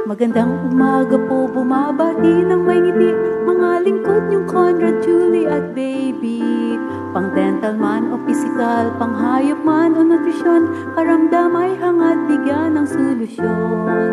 Magandang umaga po, bumabati ng may ngiti, mga lingkod niyong Conrad, Julie at baby. Pang dental man o physical, pang hayop man o nutrisyon, karamdam ay hangad bigyan ng solusyon.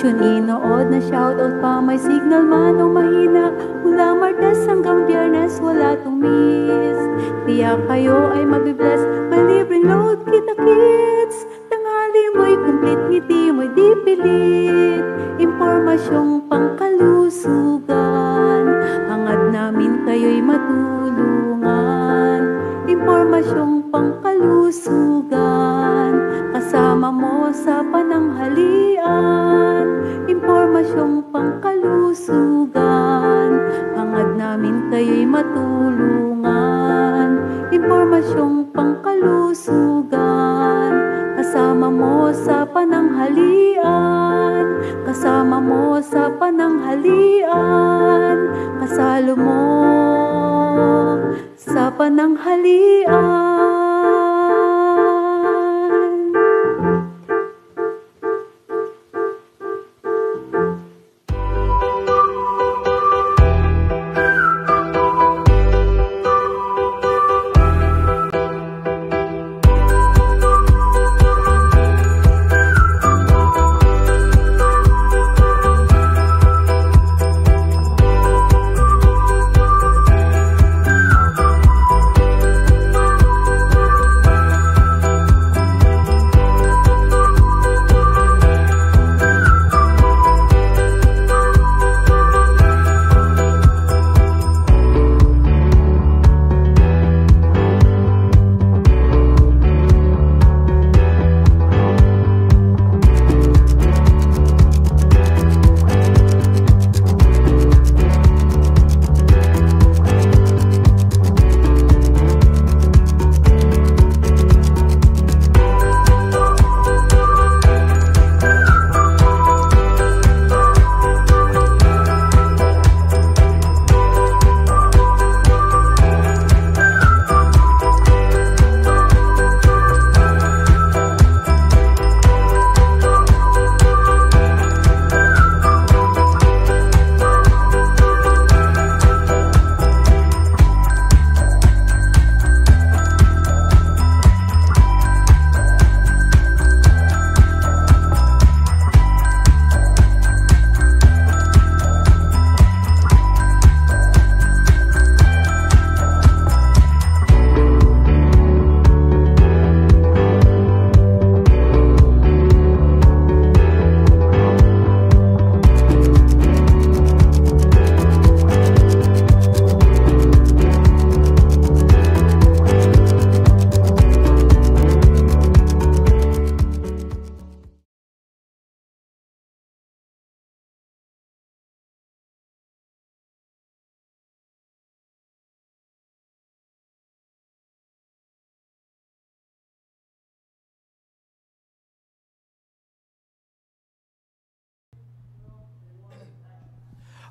Tune in, nood na shoutout pa, may signal man o mahina, mula Martes hanggang Biyernes wala tong miss. Tiyak kayo ay mabibless, may libreng load kita kids. Tanghali mo'y complete, ngiti mo'y di pilit. Impormasyong pangkalusugan, hangad namin kayo'y matulungan. Impormasyong pangkalusugan, kasama mo sa pananghalian. Impormasyong pangkalusugan, hangad namin kayo'y matulungan. Impormasyong pangkalusugan, kasama mo sa pananghalian. Kasama mo sa pananghalian, kasalo mo sa pananghalian.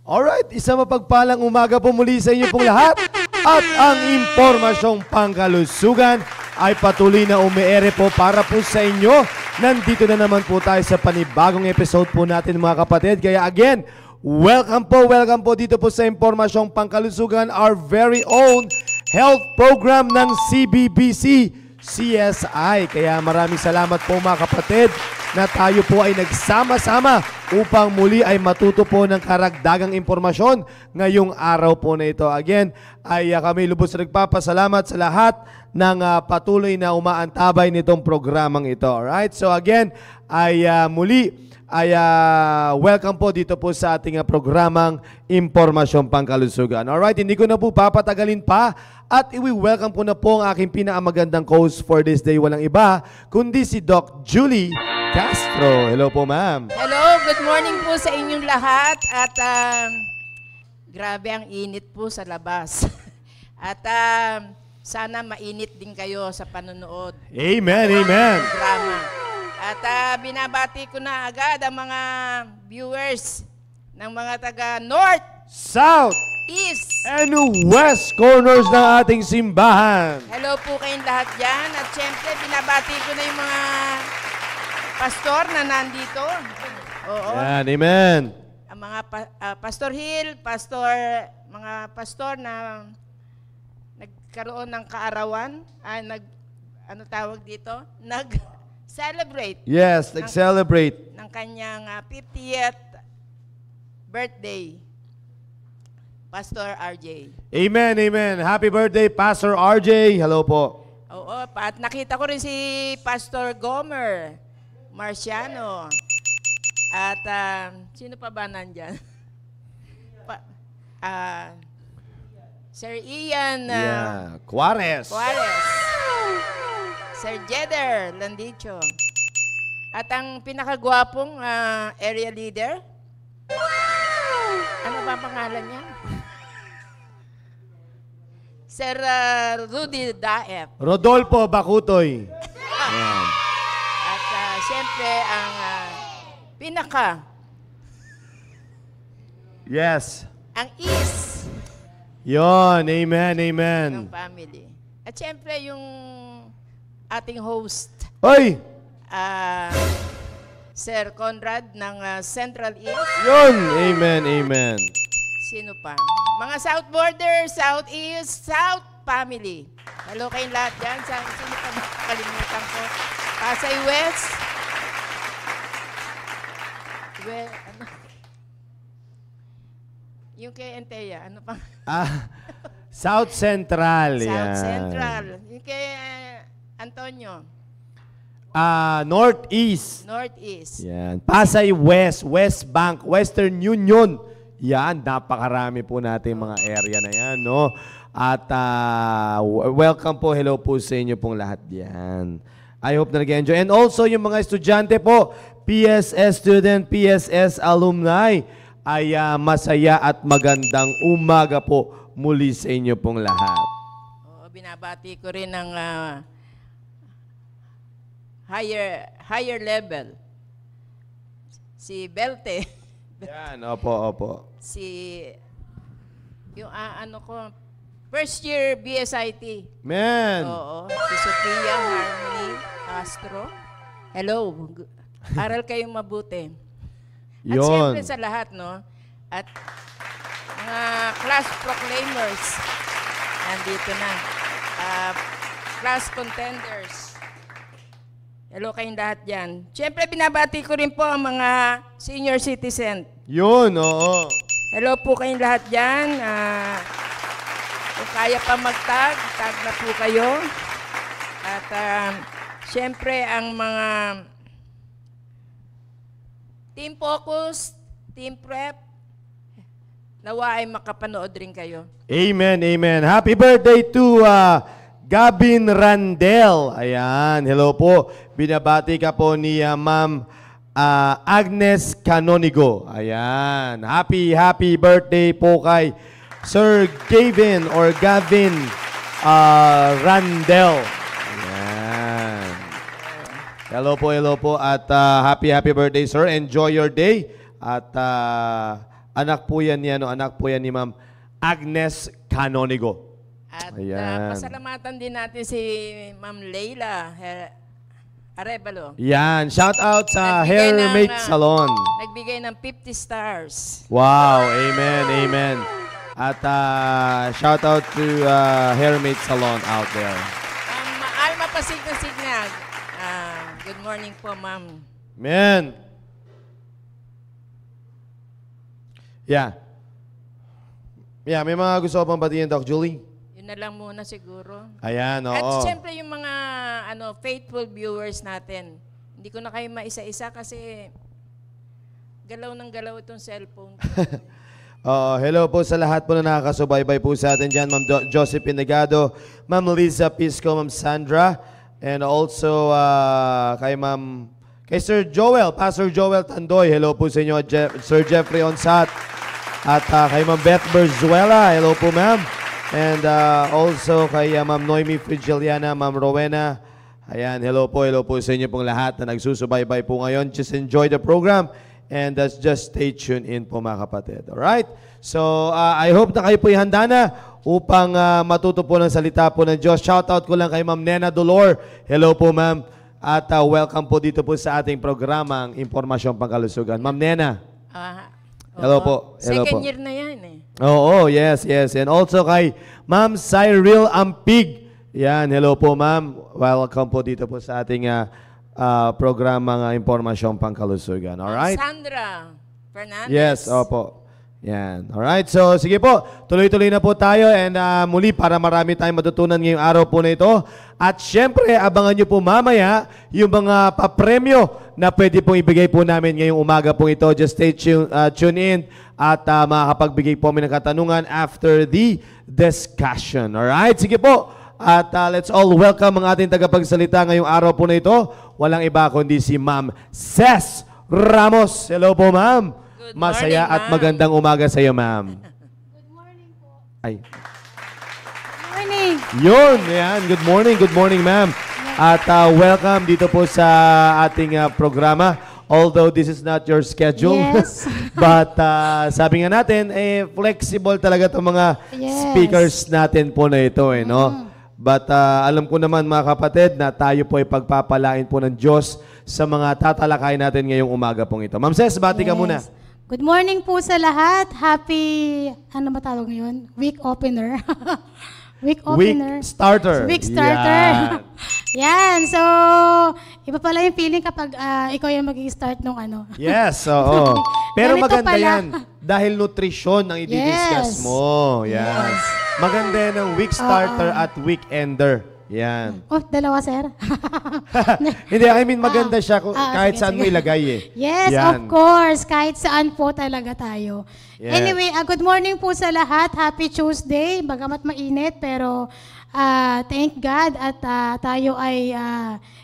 Alright, isang mapagpalang umaga po muli sa inyo pong lahat. At ang impormasyong pangkalusugan ay patuloy na umiere po para po sa inyo. Nandito na naman po tayo sa panibagong episode po natin mga kapatid. Kaya again, welcome po dito po sa impormasyong pangkalusugan, our very own health program ng CBBC CSI. Kaya maraming salamat po mga kapatid na tayo po ay nagsama-sama upang muli ay matuto po ng karagdagang impormasyon ngayong araw po na ito. Again, ay kami lubos na nagpapasalamat sa lahat ng patuloy na umaantabay nitong programang ito. Alright? So again, ay muli ay welcome po dito po sa ating programang Impormasyong Pangkalusugan. Alright, hindi ko na po papatagalin pa at i-welcome ko na po ang aking pinakamagandang host for this day. Walang iba, kundi si Doc Julie Castro. Hello po, ma'am. Hello, good morning po sa inyong lahat. At grabe ang init po sa labas. At sana mainit din kayo sa panonood. Amen, amen. Drama. At binabati ko na agad ang mga viewers ng mga taga North, South, East, and West corners ng ating simbahan. hello po kayong lahat dyan. At syempre, binabati ko na yung mga pastor na nandito. Oo. Yan, amen. Ang mga Pastor Hill, mga pastor na nagkaroon ng kaarawan, ano tawag dito? Nag-celebrate Yes, nag-celebrate. ng kanyang 50th birthday. Pastor RJ. Amen, amen. Happy birthday, Pastor RJ. Hello po. Oo, at nakita ko rin si Pastor Gomer Marciano. At sino pa ba nandyan? Sir Ian Juarez. Juarez. Sir Jeder Landicho. At ang pinakagwapong area leader. Ano ba pangalan niya? Sir Rudy Daep. Rodolfo Bacutoy. Yan. At siyempre ang Yes. ang is Yon, amen, amen. ng family. At siyempre yung ating host, Oy! Sir Conrad ng Central East. Yon, amen, amen. Sino pa? Mga South Border, South East, South Family. Hello kayong lahat dyan. Sino pa nakakalimutan ko? Pasay West. Ano? Yung kay Entea, ano pa? South Central. South yan. Central. Yung kay Antonio. Northeast. Northeast. Yan. Pasay West, West Bank, Western Union. Yan, napakarami po natin mga area na yan, no? At welcome po, hello po sa inyo pong lahat yan. I hope na nag-enjoy. And also, yung mga estudyante po, PSS student, PSS alumni, ay masaya at magandang umaga po muli sa inyo pong lahat. Oo, binabati ko rin ng higher level. Si Belte. Yan, opo. Yung ano ko, first year BSIT. Man! Oo, si Sophia Harmony Castro. Hello, aral kayong mabuti. At Yon. siyempre sa lahat, no? At mga class proclaimers, nandito na. Class contenders. Hello kayong lahat dyan. Siyempre, binabati ko rin po ang mga senior citizen. Yun, oo. Hello po kayong lahat dyan. Kung kaya pa mag-tag, tag na po kayo. At siyempre, ang mga team focus, team prep, nawa ay makapanood rin kayo. Amen, amen. Happy birthday to Gabin Randel. Ayan, hello po. Binabati ka po ni Ma'am Agnes Canonigo. Ayan. Happy birthday po kay Sir Gavin Randel. Ayan. Hello po. At happy birthday, sir. Enjoy your day. At anak po yan ni Ma'am Agnes Canonigo. At Ayan. pasalamatan din natin si Ma'am Leila Arevalo. Yan. Shout out sa Nagbigay Hairmate ng, Salon. Nagbigay ng 50 stars. Wow. Amen. At shout out to Hairmate Salon out there. Alma Pasignag. Good morning po, ma'am. Amen. Yeah, may mga gusto ko pang batiin, Doc Julie. Yun na lang muna siguro. Ayan, oo. At siyempre yung mga faithful viewers natin. Hindi ko na kayo maisa-isa kasi galaw ng galaw itong cellphone. Hello po sa lahat po na nakakasubaybay po sa atin dyan. Ma'am Josephine Negado, Ma'am Liza Pisco, Ma'am Sandra, and also kay Sir Joel, Pastor Joel Tandoy. Hello po sa inyo, Sir Jeffrey Onsat. At kay Ma'am Beth Berzuela. Hello po, ma'am. And also kay Ma'am Noemi Frigiliana, Ma'am Rowena. Ayan, hello po sa inyo pong lahat na nagsusubaybay po ngayon. Just enjoy the program and just stay tuned in po, mga kapatid. Alright? So, I hope na kayo po'y handa na upang matuto po ng salita po ng Diyos. Shoutout ko lang kay Ma'am Nena Dolor. Hello po, ma'am. At welcome po dito po sa ating programang Impormasyong Pangkalusugan. Ma'am Nena. Hello oo. po. Hello Second po. year na yan eh. Oo, yes. And also kay Ma'am Cyril Ampig. Yan, hello po ma'am. Welcome po dito po sa ating programang Impormasyong Pangkalusugan. Alright? Sandra Fernandez. Yes, opo. Yan. Alright, so sige po. Tuloy-tuloy na po tayo and muli para marami tayong matutunan ngayong araw po na ito. At syempre, abangan nyo po mamaya yung mga papremyo na pwede pong ibigay po namin ngayong umaga po ito. Just stay tune in at makakapagbigay po kami ng katanungan after the discussion. Alright, sige po. At let's all welcome ang ating tagapagsalita ngayong araw po na ito. Walang iba kundi si Ma'am Ces Ramos. Hello po ma'am. Good Masaya morning, at magandang umaga sa iyo, ma'am. Good morning po. Ay. Good morning. Yun, yan. Good morning, ma'am. At welcome dito po sa ating programa. Although this is not your schedule. Yes. But sabi nga natin, flexible talaga itong mga speakers natin po na ito, no? But alam ko naman mga kapatid na tayo po ay pagpapalain po ng Diyos sa mga tatalakayin natin ngayong umaga pong ito. Ma'am Ces, bati ka muna. Good morning po sa lahat. Happy, ano ba tawag ngayon? Week opener. Week opener. Week starter. Week starter. Yan. So, iba pala yung feeling kapag ikaw yung mag-start nung ano. Yes, oo. Pero Ganito maganda pala. yan. Dahil nutrisyon ang i-discuss Yes. mo. Yan. Maganda yan ang week starter at weekender. Yan. Oh, dalawa, sir? Hindi, I mean maganda siya kahit sige, saan mo sige. ilagay eh. Yes, Yan. of course. Kahit saan po talaga tayo. Yes. Anyway, good morning po sa lahat. Happy Tuesday. Bagamat mainit, pero thank God at tayo ay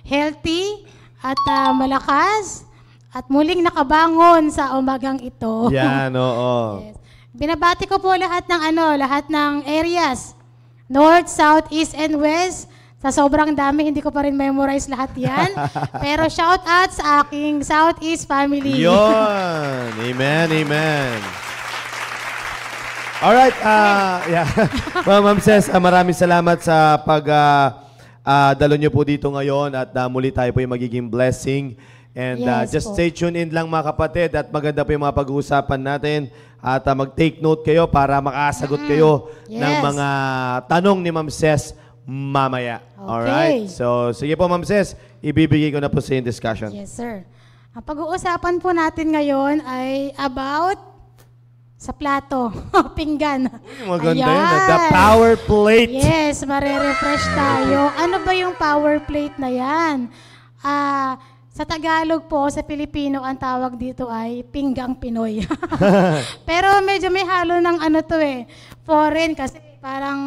healthy at malakas at muling nakabangon sa umagang ito. Yan, oo. Yes. Binabati ko po lahat ng areas. North, South, East, and West. Sa sobrang dami, hindi ko pa rin memorize lahat yan. Pero shout out sa aking Southeast family. Yun. Amen, amen. Alright, yeah. Well, Ma'am Ces, maraming salamat sa dalo nyo po dito ngayon at muli tayo po yung magiging blessing. And Yes just po. stay tuned in lang mga kapatid at maganda po yung mga pag-uusapan natin at mag-take note kayo para makasagot kayo ng Yes. mga tanong ni Ma'am Ces mamaya. Okay. Alright? So, sige po Ma'am Ces, ibibigay ko na po sa yung discussion. Yes, sir. Ang pag-uusapan po natin ngayon ay about sa plato, pinggan. Maganda yun. Ayan. The power plate. Yes, marerefresh tayo. Ano ba yung power plate na yan? Sa Tagalog po, sa Pilipino, ang tawag dito ay pinggang Pinoy. Pero medyo may halo ng foreign kasi parang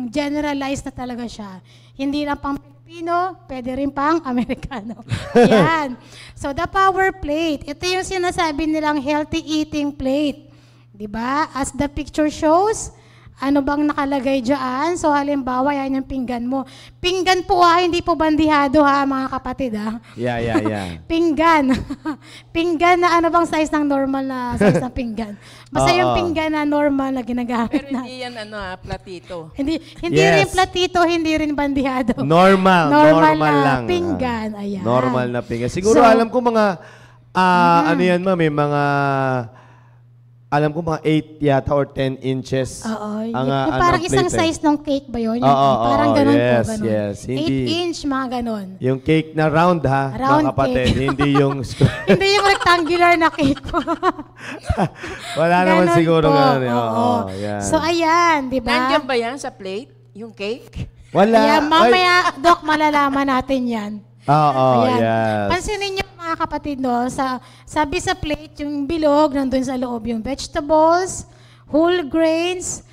generalized na talaga siya. Hindi lang pang Pilipino, pwede rin pang Amerikano. Yan. So the power plate, ito yung sinasabi nilang healthy eating plate. 'Di ba? As the picture shows, ano bang nakalagay dyan? So, halimbawa, yan yung pinggan mo. Pinggan po hindi po bandihado mga kapatid Yeah. Pinggan. Pinggan na ano bang size ng normal na size ng pinggan? Basta yung pinggan na normal na ginagamit Pero na. hindi yan platito. Hindi Yes. rin platito, hindi rin bandihado. Normal na lang. pinggan. Ayan. Normal na pinggan. Siguro So, alam ko mga, ano yan ma'am, mga, alam ko mga 8 yata or 10 inches. Oo. Ang, Yung parang plate isang eh. size ng cake ba yun? Oo, Parang oo, ganun yes, po. Ganun. yes. Hindi- 8-inch, mga ganun. Yung cake na round ha, Round mga kapatid. cake. Hindi yung square. Hindi yung rectangular na cake po. Wala naman Ganon siguro po, ganun. eh. oo. Oo, yan. So, ayan, di ba? Nandiyan ba yan sa plate? Yung cake? Wala. Ayan, mamaya, Doc, malalaman natin yan. Oo, Ayan. yes. Pansinin niyo mga kapatid, no? Sabi sa plate, yung bilog, nandun sa loob yung vegetables, whole grains,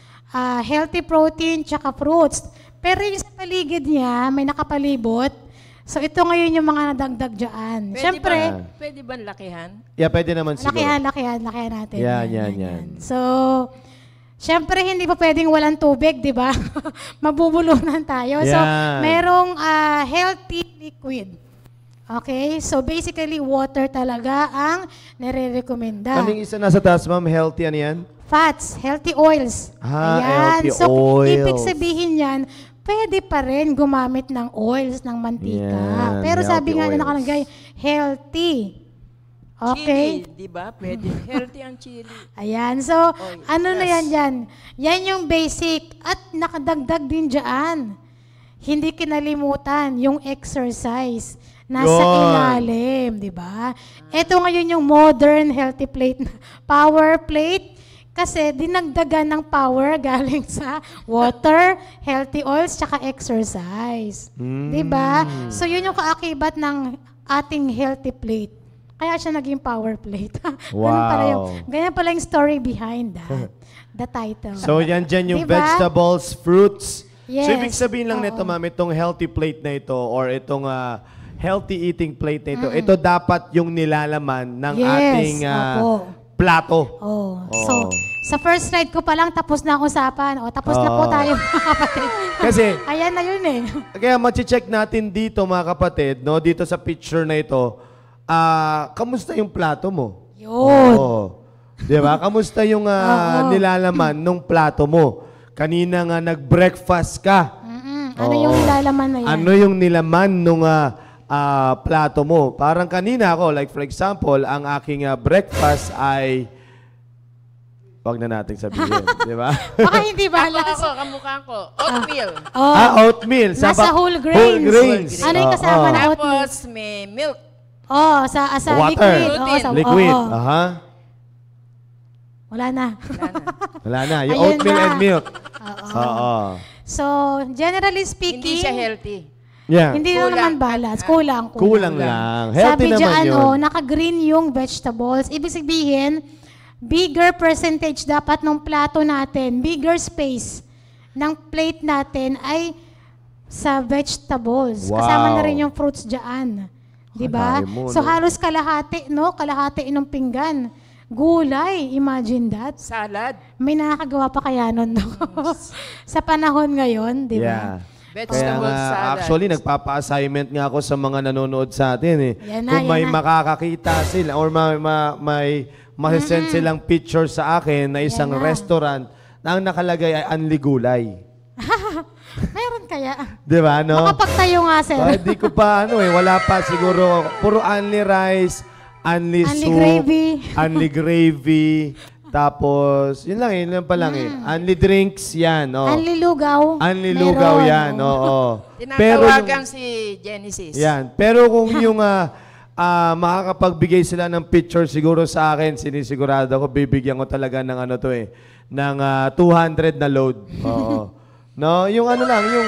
healthy protein, tsaka fruits. Pero yung sa paligid niya, may nakapalibot. So, ito ngayon yung mga nadagdag dyan. Siyempre, Pwede ba lakihan? Yeah, pwede naman siguro. lakihan natin. Yan. So, siyempre, hindi pa pwedeng walang tubig, di ba? Mabubulunan tayo. So, Yan. merong healthy liquid. Okay? So, basically, water talaga ang nire-recommenda. Anong isa nasa taas, ma'am? Healthy, ano yan? Fats, healthy oils. Healthy so, oils. ibig sabihin yan, pwede pa rin gumamit ng oils, ng mantika. Yan, Pero sabi healthy nga na oils. nakalagay, healthy. Okay? Chili, di ba? Pwede. Healthy ang chili. Ayan. So, ano na yan yan? Yan yung basic. At nakadagdag din dyan. Hindi kinalimutan yung exercise. Nasa Yun. ilalim, di ba? Ito ngayon yung modern healthy plate. Power plate. Kasi dinagdagan ng power galing sa water, healthy oils, tsaka exercise. Di ba? So, yun yung kaakibat ng ating healthy plate. Kaya siya naging power plate. Ganyan pala yung story behind that. The title. So, yan dyan yung Diba? vegetables, fruits. Yes. So, ibig sabihin lang Oo. nito, ma'am, itong healthy plate na ito or itong healthy eating plate na ito, ito dapat yung nilalaman ng Yes, ating opo. plato. Oh. Oo. So, sa first slide ko pa lang, tapos na ang usapan. O, tapos na po Oo. tayo, mga kapatid. Kasi, Ayan na yun eh. kaya check natin dito, mga kapatid, no, dito sa picture na ito, kamusta yung plato mo? Yun. Oo. Di ba? Kamusta yung nilalaman nung plato mo? Kanina nga nag-breakfast ka. Ano Oo. yung nilalaman na yan? Ano yung nilaman nung plato mo? Parang kanina ako, like for example, ang aking breakfast ay, wag na nating sabihin, di ba? Baka hindi ba? Ako, kamukha ko. Oatmeal. Oh, Oatmeal. nasa whole grains. Whole grains. Ano yung kasama na oatmeal? Tapos may milk. Oh, sa Water. liquid. Oo, sa Liquid. oo. Aha. Wala na. Wala na. Yung Ayun oatmeal na. and milk. Oo. So, generally Hindi speaking, siya healthy. Yeah. hindi na Kulang. naman balance. Kulang. Kulang lang. Healthy Sabi naman dyan, yun. naka-green yung vegetables. Ibig sabihin, bigger percentage dapat ng plato natin, bigger space ng plate natin ay sa vegetables. Wow. Kasama na rin yung fruits dyan. Di ba? Kalahin mo, So no? halos kalahati, no? Kalahati ng pinggan. Gulay, imagine that. Salad. May nakakagawa pa kaya nun, no? Sa panahon ngayon, di ba? Yeah. Vegetable Kaya nga, salad. actually, nagpapa-assignment nga ako sa mga nanonood sa atin. Yan na, Kung may yan na. makakakita sila or may masasend silang picture sa akin na isang Yan na. restaurant na ang nakalagay ay Anli Gulay. Meron kaya? Di ba, no? Makapagtayo nga, sir. Di ko pa, wala pa siguro. Puro Anli rice, Anli Only soup, gravy. Anli gravy, tapos, yun lang pa lang Anli drinks, yan. Oh. Anli lugaw. Anli lugaw Meron, yan, oo. oo. Tinatawagan si Genesis. Yan. Pero kung yung makakapagbigay sila ng picture siguro sa akin, sinisigurado ko, bibigyan ko talaga ng ng 200 na load. Oo. No, yung yung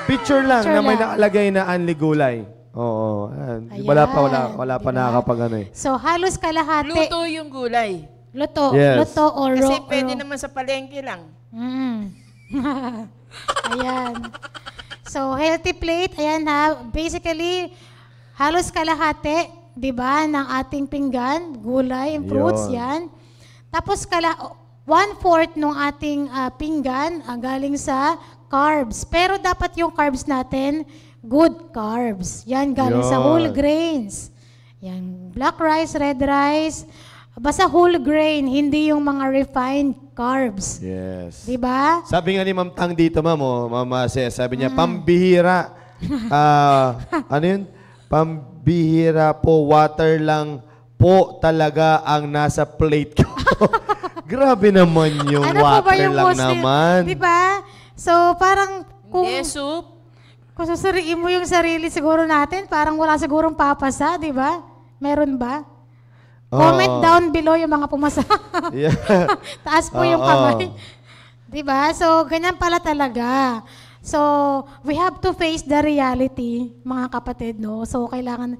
picture lang Picture na may lang. nakalagay na Anli Gulay. Oo. Ayan. Wala pa Diba? nakakapag So, halos kalahati. Luto yung gulay. Luto. Yes. Luto or Kasi raw. pwede naman sa palengke lang. Ayan. So, healthy plate. Ayan ha. Basically, halos kalahati, di ba, ng ating pinggan, gulay and fruits, Yun. yan. Tapos, 1/4 ng ating pinggan galing sa carbs. Pero dapat yung carbs natin, good carbs. Yan, galing sa Yun. whole grains. Yan, black rice, red rice, basta whole grain, hindi yung mga refined carbs. Yes. Di ba? Sabi nga ni Ma'am Tang dito, Mama Ses, sabi niya, pambihira. Ano yun? Pambihira po, water lang po talaga ang nasa plate ko. Grabe naman yung Ano po ba water yung lang Muslim? naman. Di ba? So, parang kung, Hindi, soup. kung susuriin mo yung sarili siguro natin, parang wala sigurong papasa, di ba? Meron ba? Comment Oo. down below yung mga pumasa. Yeah. Taas po yung Oo. kamay. Di ba? So, ganyan pala talaga. So, we have to face the reality, mga kapatid, no? So, kailangan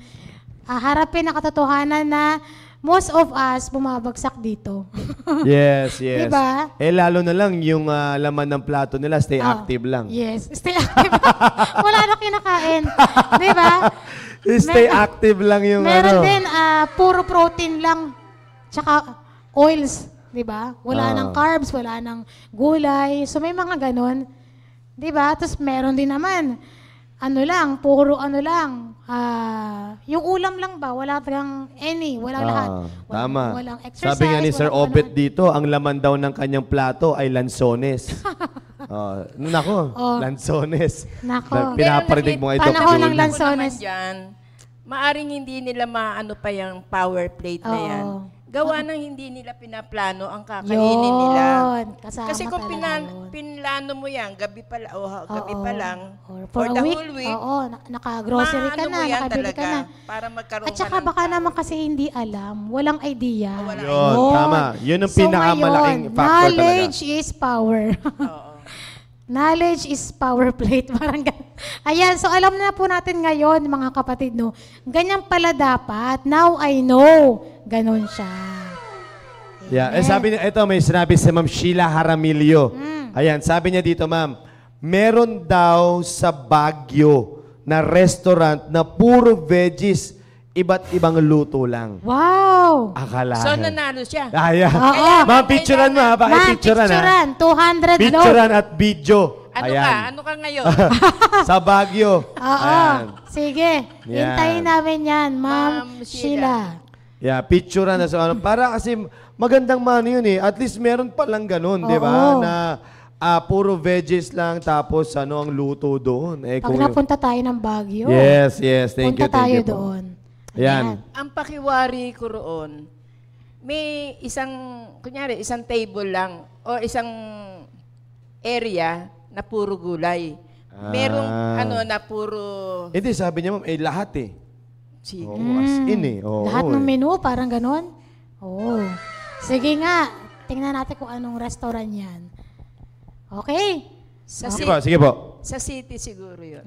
harapin ang katotohanan na most of us bumabagsak dito. Yes, yes. Diba? Lalo na lang yung laman ng plato nila, stay active lang. Yes, stay active. Wala na kinakain. Di ba? Stay active lang yung Meron din, puro protein lang. Tsaka oils. Di ba? Wala nang carbs, wala nang gulay. So may mga ganon. Di ba? Tapos meron din naman, puro yung ulam lang ba? Wala talagang walang lahat. Tama. Walang exercise. Sabi nga ni Sir walang Obet ano. dito, ang laman daw ng kanyang plato ay lansones. Nako, Oh. lansones. Nako. Pinaparinig mo ito. Panahon ng Julie. lansones. Maaring hindi nila maano pa yung power plate na yan. Oo. Gawa ng hindi nila pinaplano ang kakainin nila. Kasama Kasi kung talaga yun. pinlano mo yan, gabi pa, gabi Oo. pa lang, For for a the week, whole week, oo, naka-grocery ka maano na, mo yan nakabili ka talaga na. para magkaroon At saka ka ng baka power. naman kasi hindi alam, walang idea. Walang Yun, tama. Yun ang So pinakamalaking ngayon, factor knowledge talaga. is power. Oo. Knowledge is power plate. Parang ganun. Ayan, so alam na po natin ngayon, mga kapatid, no? Ganyan pala dapat. Now I know. Ganon siya. Yeah. Sabi niya, ito may sinabi si Ma'am Sheila Jaramillo. Ayan, sabi niya dito, ma'am, meron daw sa Baguio na restaurant na puro veggies, iba't ibang luto lang. Wow! Akala. So, nanalo siya. Ayan. Oo. Ma'am, picturean mo ha. Pakipicturean ha. picturean. 200 loaf. Picturean at video. Ano Ayan. ka? Ano ka ngayon? Sa Baguio. Oo. Ayan. Sige. Yan. Hintayin namin yan, Ma'am Ma'am Sheila. Sheila. Yeah, picturean na sa ano. Para kasi magandang mano yun eh. At least meron palang ganun, di ba? Oo. Na puro veggies lang tapos ano ang luto doon. Eh, Pag napunta tayo ng Baguio, Yes, yes. Thank punta you, thank tayo you po. doon. Ayan. Ang pakiwari ko roon, may isang, kunyari, isang table lang o isang area na puro gulay. Merong ano na puro Hindi, sabi niya ma'am, lahat eh. sige. Oo, as in eh. Oo, Lahat ng eh. menu, parang ganon? Oo. Sige nga, tingnan natin kung anong restaurant yan. Okay? Sa, Sige po, sige po. sa city siguro yun.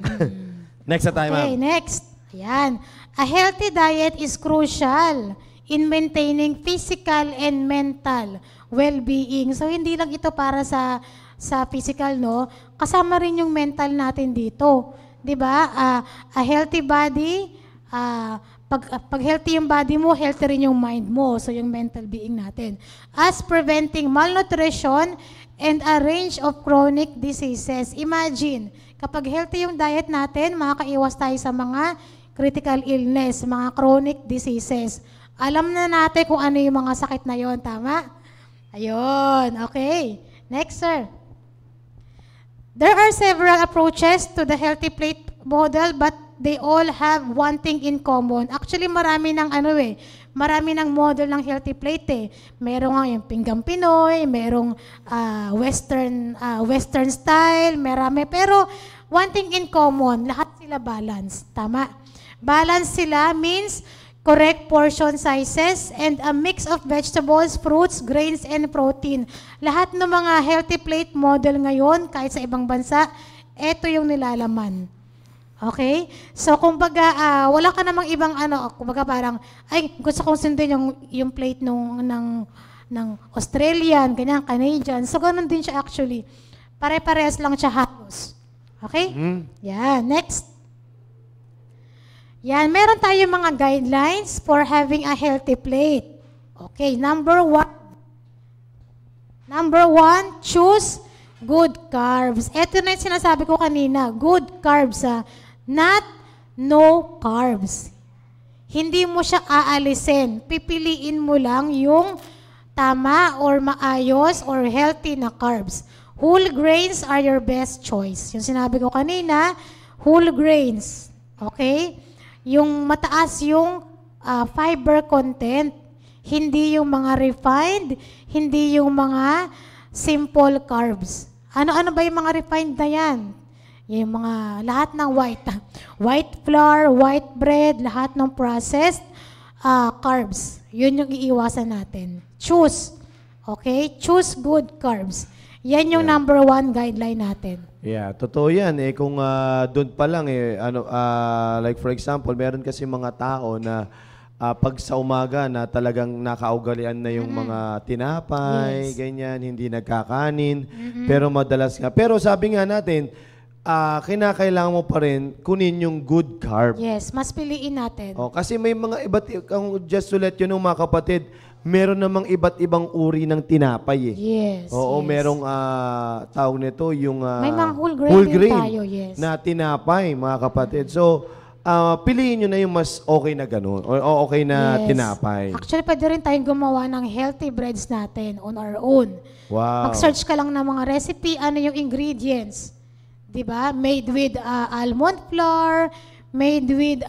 Next na tayo, Okay, ma'am. next. Ayan. A healthy diet is crucial in maintaining physical and mental well-being. So, hindi lang ito para sa physical, no? Kasama rin yung mental natin dito. 'Di ba? A healthy body, pag healthy yung body mo, healthy rin yung mind mo. So, yung mental being natin. As preventing malnutrition and a range of chronic diseases. Imagine, kapag healthy yung diet natin, makakaiwas tayo sa mga critical illness, mga chronic diseases. Alam na natin kung ano yung mga sakit na yon, tama? Ayun, okay. Next, sir. There are several approaches to the healthy plate model, but they all have one thing in common. Actually, marami ng model ng healthy plate eh. Merong nga yung pinggang Pinoy, merong western style, marami. Pero one thing in common, lahat sila balance. Tama? Balance sila means correct portion sizes and a mix of vegetables, fruits, grains, and protein. Lahat ng mga healthy plate model ngayon, kahit sa ibang bansa, ito yung nilalaman. Okay? So, kumbaga, wala ka namang ibang kumbaga parang, ay, gusto kong sundin yung plate ng Australian, ganyan, Canadian. So, ganun din siya actually. Pare-parehas lang siya halos. Okay? Yan. Next. Yan. Meron tayong mga guidelines for having a healthy plate. Okay. Number one, choose good carbs. Ito na yung sinasabi ko kanina. Good carbs, not no carbs. Hindi mo siya aalisin. Pipiliin mo lang yung tama or maayos or healthy na carbs. Whole grains are your best choice. Yung sinabi ko kanina, whole grains. Okay? Yung mataas yung fiber content. Hindi yung mga refined, hindi yung mga simple carbs. Ano-ano ba yung mga refined na yan? Yung mga, lahat ng white flour, white bread, lahat ng processed carbs. Yun yung iiwasan natin. Choose. Okay? Choose good carbs. Yan yung number one guideline natin. Yeah, totoo yan. Kung doon pa lang, like for example, meron kasi mga tao na pag sa umaga na talagang nakaugalian na yung mga tinapay, ganyan, hindi nagkakanin, pero madalas nga. Pero sabi nga natin, kinakailangan mo pa rin kunin yung good carb. Yes, mas piliin natin. Kasi may mga just to let you know mga kapatid, meron namang iba't ibang uri ng tinapay eh. Yes. Oo, yes. merong tawag nito yung May mga whole grain din tayo, yes. na tinapay, mga kapatid. So, piliin nyo na yung mas okay na ganun o okay na Yes. tinapay. Actually, pwede rin tayong gumawa ng healthy breads natin on our own. Wow. Mag-search ka lang ng mga recipe, ano yung ingredients. 'Di ba? Made with almond flour, made with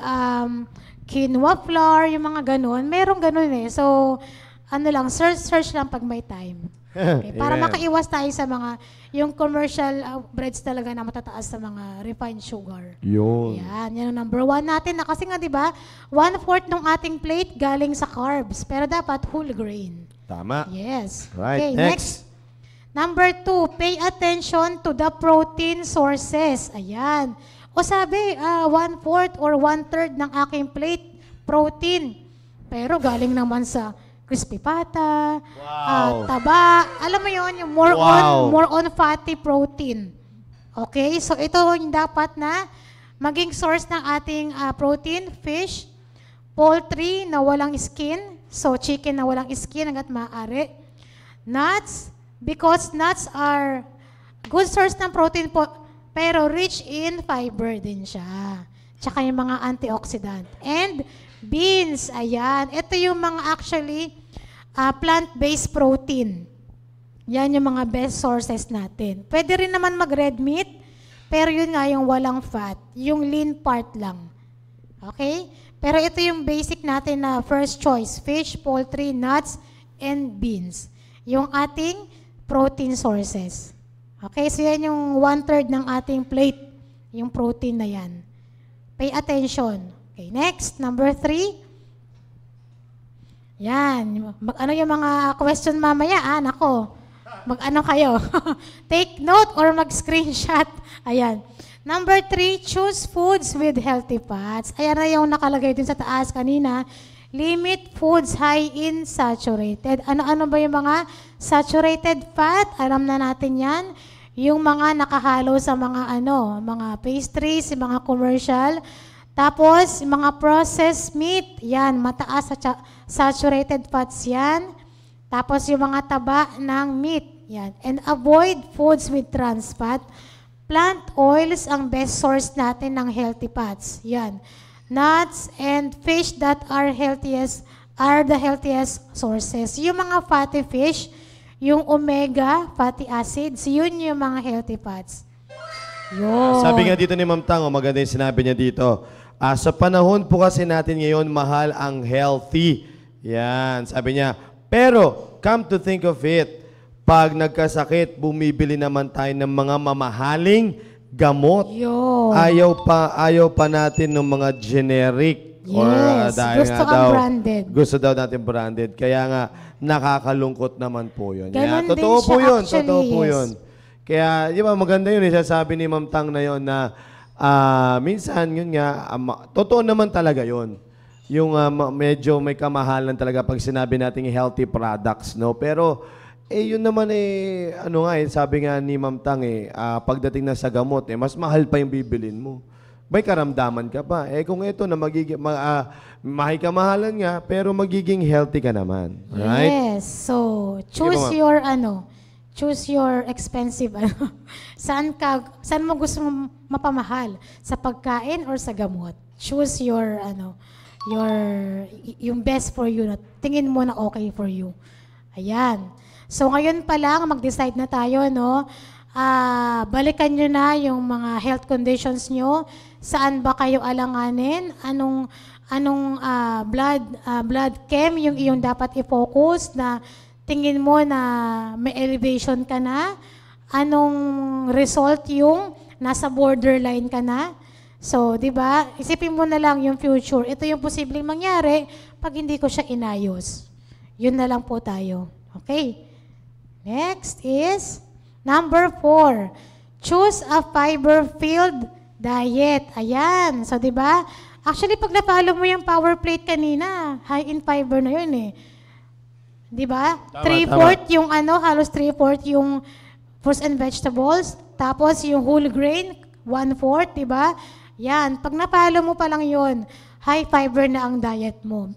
quinoa flour, yung mga ganun. Merong ganun eh. So, ano lang, search lang pag may time. Okay, para Amen. makaiwas tayo sa mga, yung commercial breads talaga na matataas sa mga refined sugar. Yun. Yan ang number 1 natin. Na kasi nga, di ba, 1/4 ng ating plate galing sa carbs. Pero dapat whole grain. Tama. Yes. Right. Okay, Next. Number 2, pay attention to the protein sources. Ayan. O sabi, 1/4 or 1/3 ng aking plate, protein. Pero galing naman sa crispy pata, Wow. taba. Alam mo yon yung Wow. more on fatty protein. Okay? So ito yung dapat na maging source ng ating protein, fish, poultry na walang skin, so chicken na walang skin hanggat maaari. Nuts, because nuts are good source ng protein po, pero rich in fiber din siya. Tsaka yung mga antioxidant. And beans, ayan. Ito yung mga actually plant-based protein. Yan yung mga best sources natin. Pwede rin naman mag-red meat, pero yun nga yung walang fat, yung lean part lang. Okay? Pero ito yung basic natin na first choice, fish, poultry, nuts, and beans. Yung ating protein sources. Okay? So yan yung 1/3 ng ating plate, yung protein na yan. Pay attention. Okay, next, number 3. Yan. Ano yung mga question mamaya? Nako. Mag-ano kayo? Take note or mag-screenshot. Ayan. Number 3, choose foods with healthy fats. Ayan na yung nakalagay din sa taas kanina. Limit foods high in saturated. Ano-ano ba yung mga saturated fat? Alam na natin yan. Yung mga nakahalo sa mga mga pastries, yung mga commercial. Tapos, mga processed meat, yan, mataas sa saturated fats yan. Tapos, yung mga taba ng meat, yan. And avoid foods with trans fat. Plant oils ang best source natin ng healthy fats. Yan. Nuts and fish that are the healthiest sources. Yung mga fatty fish, yung omega fatty acids, yun yung mga healthy fats. Yun. Sabi nga dito ni Ma'am Tang, maganda yung sinabi niya dito. Sa panahon po kasi natin ngayon, mahal ang healthy. Yan, sabi niya. Pero, come to think of it, pag nagkasakit, bumibili naman tayo ng mga mamahaling gamot. Yun. Ayaw pa natin ng mga generic. Yes, gusto ang branded. Gusto daw natin branded. Kaya nga, nakakalungkot naman po yun. Ganon din Totoo po siya yun. actually, Totoo po yes. yun. Kaya, di ba, maganda yun. Sabi ni Ma'am Tang na yun na minsan, yun nga, totoo naman talaga yun. Yung medyo may kamahalan talaga pag sinabi nating healthy products, no? Pero, yun naman sabi nga ni Ma'am Tang pagdating na sa gamot, mas mahal pa yung bibilin mo. May karamdaman ka pa. Kung ito na may kamahalan nga, pero magiging healthy ka naman. Right? Yes. So, choose choose your expensive saan mo gusto mong mapamahal? Sa pagkain or sa gamot? Choose yung best for you na tingin mo na okay for you. Ayan. So ngayon pa lang mag-decide na tayo, no? Balikan nyo na yung mga health conditions nyo. Saan ba kayo alanganin? Anong blood chem yung iyong dapat i-focus na tingin mo na may elevation ka na? Anong result yung nasa borderline ka na? So, di ba? Isipin mo na lang yung future. Ito yung posibleng mangyari pag hindi ko siya inayos. Yun na lang po tayo. Okay? Next is number 4. Choose a fiber-filled diet. Ayan. So, di ba? Actually, pag napalo mo yung power plate kanina, high in fiber na yun eh. Di ba? Tama, 3/4 yung halos 3/4 yung fruits and vegetables. Tapos yung whole grain, 1/4, di ba? Yan. Pag napalo mo pa lang yun, high fiber na ang diet mo.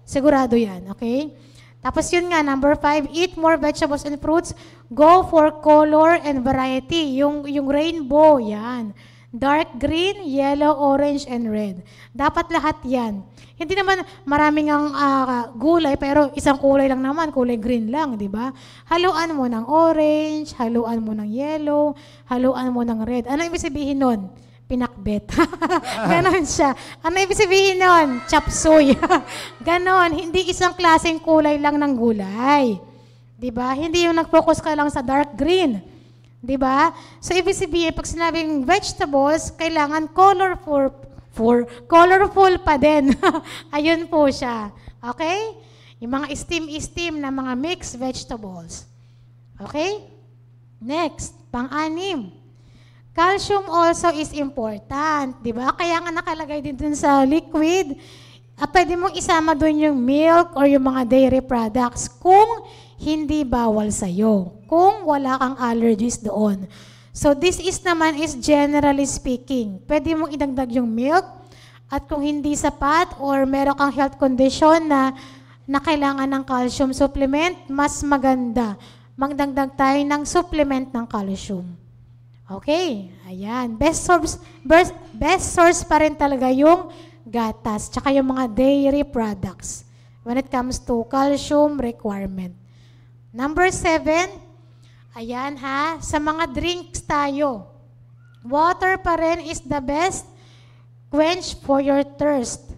Sigurado yan, okay? Tapos yun nga, number 5, eat more vegetables and fruits. Go for color and variety. Yung rainbow, yan. Dark green, yellow, orange, and red. Dapat lahat yan. Hindi naman maraming ang gulay, pero isang kulay lang naman, kulay green lang, di ba? Haluan mo ng orange, haluan mo ng yellow, haluan mo ng red. Ano ibig sabihin nun? Pinakbet. Ganon siya. Ano ibig sabihin nun? Chapsuy. Ganon. Hindi isang klaseng kulay lang ng gulay. Di ba? Hindi yung nag-focus ka lang sa dark green. Di ba? So, ibig sabihin, pag sinabing vegetables, kailangan colorful pa din. Ayun po siya. Okay? Yung mga steam na mga mixed vegetables. Okay? Next, pang-anim. Calcium also is important. Di ba? Kaya nga nakalagay din dun sa liquid. Pwede mong isama dun yung milk or yung mga dairy products kung hindi bawal sa'yo, kung wala kang allergies doon. So this is naman is generally speaking. Pwede mong idagdag yung milk at kung hindi sapat or meron kang health condition na kailangan ng calcium supplement, mas maganda. Magdagdag tayo ng supplement ng calcium. Okay, ayan. Best source pa rin talaga yung gatas, tsaka yung mga dairy products when it comes to calcium requirement. Number 7, ayan ha, sa mga drinks tayo. Water pa rin is the best quench for your thirst.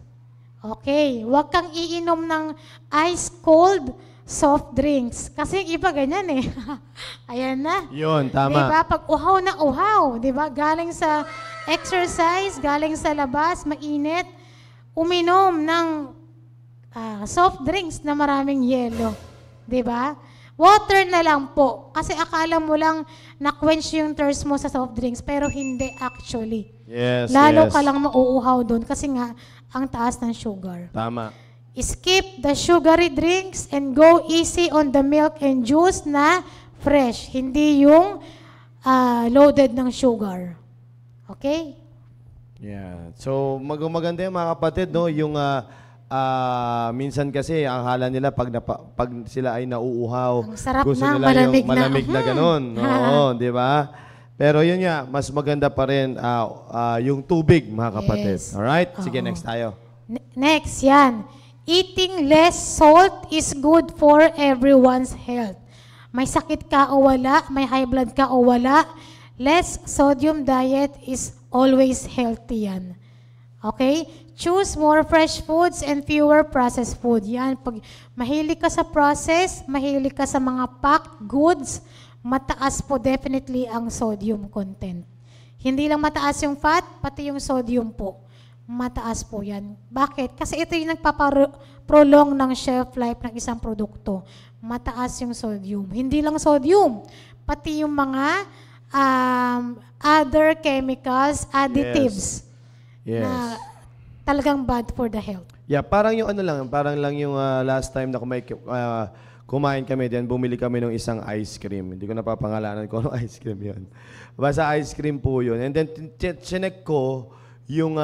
Okay, huwag kang iinom ng ice cold soft drinks. Kasi yung iba ganyan eh. Ayan na. Yun, tama. Diba? Pag uhaw na uhaw, diba? Galing sa exercise, galing sa labas, mainit, uminom ng soft drinks na maraming yelo. Diba? Water na lang po. Kasi akala mo lang na-quench yung thirst mo sa soft drinks, pero hindi actually. Yes, Lalo yes. ka lang mauuhaw doon kasi nga ang taas ng sugar. Tama. Skip the sugary drinks and go easy on the milk and juice na fresh. Hindi yung loaded ng sugar. Okay? Yeah. So, maganda yung mga kapatid, no? Yung minsan kasi, ang hala nila pag sila ay nauuhaw, Ang sarap gusto na, nila malamig yung malamig na ganun. Oo, di ba? Pero yun nga, mas maganda pa rin yung tubig, mga kapatid. Yes. Alright? Sige, Oo. next tayo. Next, yan. Eating less salt is good for everyone's health. May sakit ka o wala, may high blood ka o wala, less sodium diet is always healthy yan. Okay? Choose more fresh foods and fewer processed food. Yan, pag mahilig ka sa process, mahilig ka sa mga packed goods, mataas po definitely ang sodium content. Hindi lang mataas yung fat, pati yung sodium po. Mataas po yan. Bakit? Kasi ito yung nagpaprolong ng shelf life ng isang produkto. Mataas yung sodium. Hindi lang sodium, pati yung mga other chemicals, additives. Yes. Na talagang bad for the health. Yeah, parang yung parang lang yung last time na kumain kami din, bumili kami ng isang ice cream. Hindi ko napapangalanan kung ano ice cream yun. Basta ice cream po yun. And then, chinek ko yung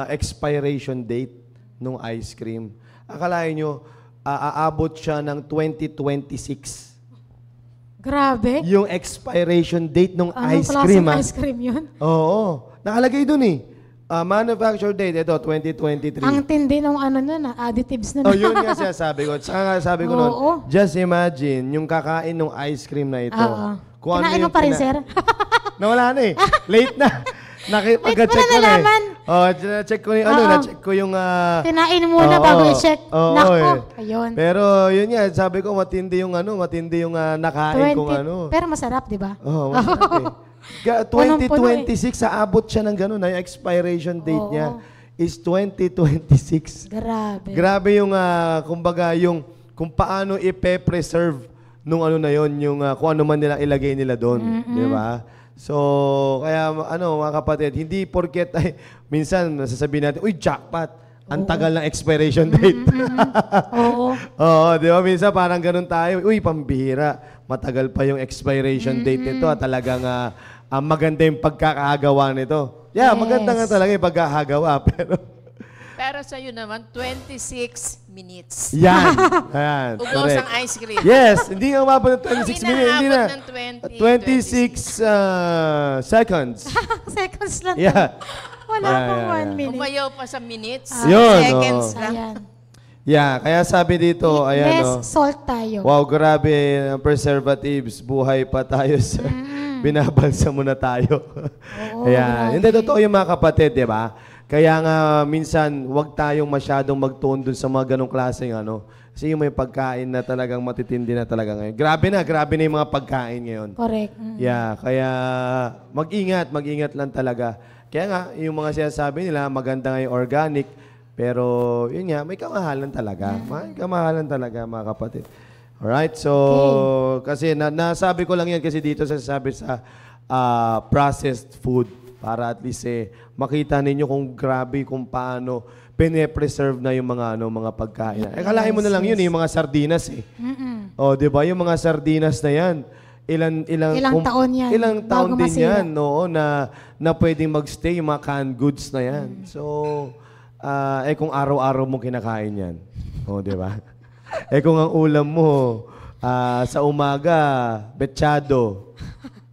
expiration date ng ice cream. Akalain nyo, aabot siya ng 2026. Grabe. Yung expiration date ng Anong ice cream. klaseng ice cream yun? Oo. Nakalagay dun eh. Manufacture date, ito, 2023. Ang tindi ng additives na. Oh, yun nga siya sabi ko. Saka nga sabi ko Oo. noon, just imagine, yung kakain ng ice cream na ito. Oo. Kung ano Kinain mo yung pa rin, sir? Nawala na eh. Late na. Pagka-check Late mo ko na na nalaman. eh. Oh, check ko yung na-check ko yung... Kinain muna bago i-check. Oo, Nako, eh. ayun. Pero yun nga, sabi ko matindi yung nakain kung ano. Pero masarap, di ba? Oo, masarap eh. 2026, aabot siya ng gano'n. Yung expiration date niya is 2026. Grabe. Grabe yung, kumbaga, yung kung paano ipe-preserve nung na yon yung kung ano man nila ilagay nila doon. Di ba? So, kaya, mga kapatid, hindi porket, minsan, nasasabihin natin, uy, jackpot, ang tagal ng expiration date. Oo. Oo, di ba? Minsan parang ganun tayo, uy, pambihira, matagal pa yung expiration date nito, talagang maganda yung pagkakagawa nito. Yeah, Yes. maganda nga talaga yung pagkakagawa, pero... Pero para sa iyo naman, 26 minutes. Yan. Ayan. Ubos Correct. ang ice cream. Yes, hindi nga umabot ng 26 Hindi na minutes. Hindi na. aabot ng 26 seconds. Seconds lang. Yeah. Wala Yeah, pang yeah, 1 minute. Umayaw pa sa minutes. Yun, Seconds oo. lang. Ayan. Yeah, kaya sabi dito, ayan Less oh. salt tayo. Wow, grabe ang preservatives. Buhay pa tayo sa binabalsa muna tayo. Oo, Ayan. grabe. Hindi, totoo yung mga kapatid, di ba? Kaya nga, minsan, huwag tayong masyadong magtuon dun sa mga ganong klaseng ano. Kasi yung may pagkain na talagang matitindi na talaga ngayon. Grabe na yung mga pagkain ngayon. Correct. Yeah, kaya mag-ingat lang talaga. Kaya nga, yung mga sinasabi nila, maganda nga yung organic, pero yun nga, may kamahalan talaga. May kamahalan talaga, mga kapatid. Alright, so, kasi nasabi ko lang yan kasi dito sasabi sa processed food para at least makita ninyo kung grabe kung paano pine-preserve na yung mga pagkain. Kalahin mo na lang yun, yung mga sardinas Oh, 'di ba? Yung mga sardinas na 'yan, Ilang taon yan, Ilang taon bago din masira. 'yan, na pwedeng magstay yung mga canned goods na 'yan. So, kung araw-araw mo kinakain 'yan. Oh, 'di ba? Kung ang ulam mo sa umaga, betsado,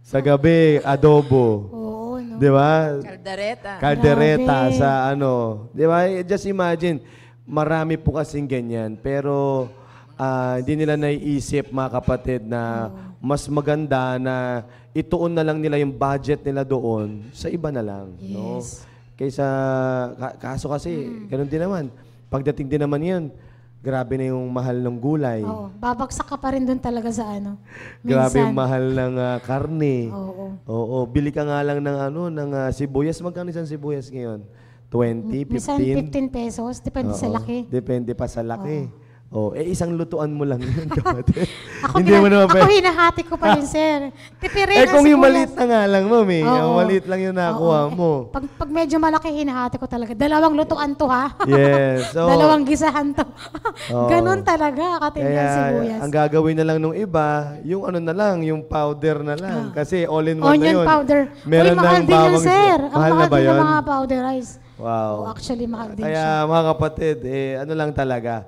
sa gabi, adobo. Oo, no? Di ba? Kaldereta. Kaldereta Grabe. sa ano. Di ba? Just imagine, marami po kasing ganyan. Pero hindi nila naiisip, mga kapatid, na mas maganda na ituon na lang nila yung budget nila doon sa iba na lang. No? Yes. Kaysa, kaso kasi, ganun din naman. Pagdating din naman yun, grabe na yung mahal ng gulay. Oo, babagsak ka pa rin doon talaga sa ano. Grabe yung Minsan. mahal ng karne. Oo. Oo, bili ka nga lang ng sibuyas. Magkano isang sibuyas ngayon? 20, 15? Minsan 15 pesos, depende sa Oo, laki. Depende pa sa laki. Isang lutuan mo lang yun, kapatid. Ako, Hindi mo naman ako hinahati ko pa rin, sir. Tipirin kung yung maliit na nga lang, ma'am Oo. Yung maliit lang yung nakuha Oo. mo. Pag medyo malaki, hinahati ko talaga. 2 lutuan to, ha? Yes. So, 2 gisahan to. Oo. Ganon talaga, katindi ang sibuyas. ang gagawin na lang nung iba, yung ano na lang, yung powder na lang. Kasi all-in-one na Onion yun. powder. Meron Uy, mahal ng din yan, bawang sir. Ang mahal na mahal ba din yun? ng mga powderize. Wow. Actually, mahal din siya. Kaya mga kapatid, ano lang talaga,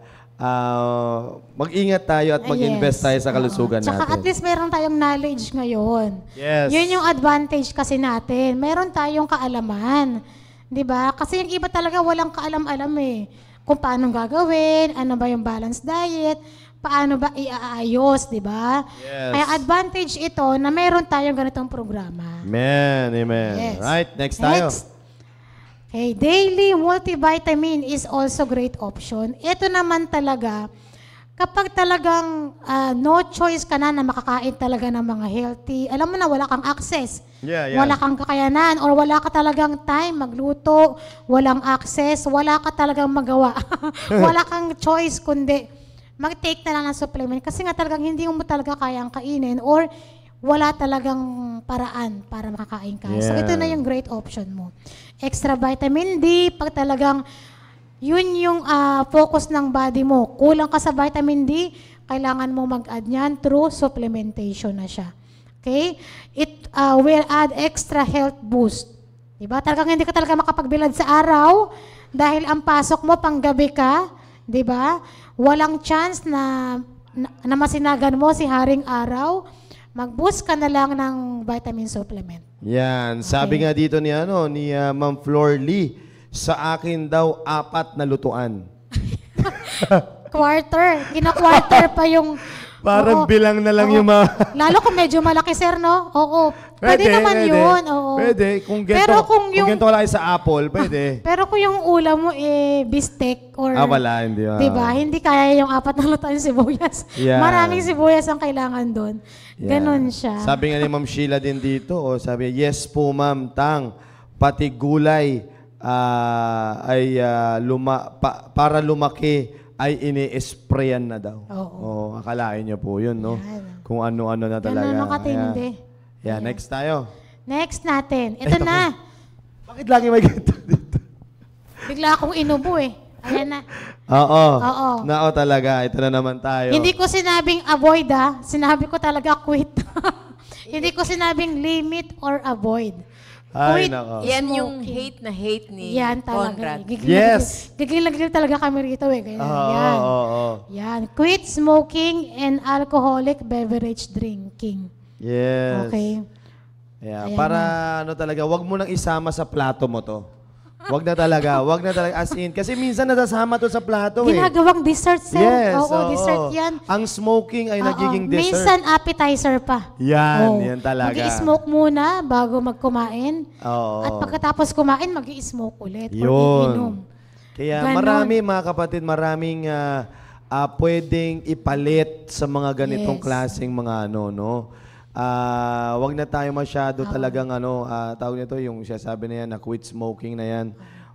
mag-ingat tayo at mag-invest tayo sa kalusugan Tsaka natin. at least meron tayong knowledge ngayon. Yes. Yun yung advantage kasi natin. Meron tayong kaalaman. 'Di ba? Kasi yung iba talaga walang kaalam-alam kung paano gagawin, ano ba yung balanced diet, paano ba iaayos, 'di ba? Yes. Kaya advantage ito na meron tayong ganitong programa. Amen, amen. Yes. Right, next tayo. Okay, daily multivitamin is also great option. Ito naman talaga, kapag talagang no choice ka na makakain talaga ng mga healthy, alam mo na wala kang access, Yeah, yeah. wala kang kakayanan, or wala ka talagang time magluto, walang access, wala ka talagang magawa. Wala kang choice kundi mag-take na lang ng supplement kasi nga talagang hindi mo talaga kayang kainin or wala talagang paraan para makakain ka. So Yeah. ito na yung great option mo. Extra vitamin D, pag talagang yun yung focus ng body mo. Kulang ka sa vitamin D, kailangan mo mag-add niyan through supplementation na siya. Okay? It will add extra health boost. Diba? Talagang hindi ka talaga makapagbilad sa araw dahil ang pasok mo panggabi ka. Diba? Walang chance na masinagan mo si Haring Araw. Mag-boost ka na lang ng vitamin supplement. Yan, sabi nga dito ni Ma'am Flor Lee, sa akin daw 4 na lutuan. Quarter. Kina-quarter pa yung... Parang Oo. bilang na lang Oo. yung mga... Lalo kung medyo malaki, sir, no? Oo. Pwede naman yun. Oo. Pwede. Kung Pero kung kung yung... ganito wala sa apple, pwede. Pero kung yung ulam mo beefsteak or... Wala, hindi. Diba? Hindi kaya yung 4 na lutuan sibuyas. Yeah. Maraming sibuyas ang kailangan doon. Yeah. Ganon siya. Sabi nga ni Ma'am Sheila din dito, sabi, yes po ma'am, pati gulay ay para lumaki ay ini-sprayan na daw. Oo. Akalain niyo po yun, no? Yan. Kung ano-ano na talaga. Ganon ang katindi. Yeah, next tayo. Next natin. Ito na. Bakit lagi may ganito dito? Bigla akong inubo Ayan na. Oo. Oo. Nao talaga. Ito na naman tayo. Hindi ko sinabing avoid Sinabi ko talaga quit. Hindi ko sinabing limit or avoid. Ay, Quit nako. Yan yung smoking. hate na hate ni Yan Conrad. talaga. Yes. Gigil talaga kami rito eh. Kaya, Oo, yan. oo. Yan. Quit smoking and alcoholic beverage drinking. Yes. Okay. Yeah, Ayan para ano talaga, wag mo nang isama sa plato mo to. Wag na talaga, as in. Kasi minsan nasasama to sa plato eh. Ginagawang dessert, sir. Yes, Oo, dessert yan. Ang smoking ay Oo, nagiging dessert. minsan appetizer pa. Yan, Oo. yan talaga. Mag-i-smoke muna bago magkumain. Oo. At pagkatapos kumain, mag-i-smoke ulit. Or Yun. iinom. Kaya Ganon. marami mga kapatid, maraming pwedeng ipalit sa mga ganitong Yes. klaseng mga ano, no? Wag na tayo masyado talagang tawag nito yung siya sabi na yan, na quit smoking na yan.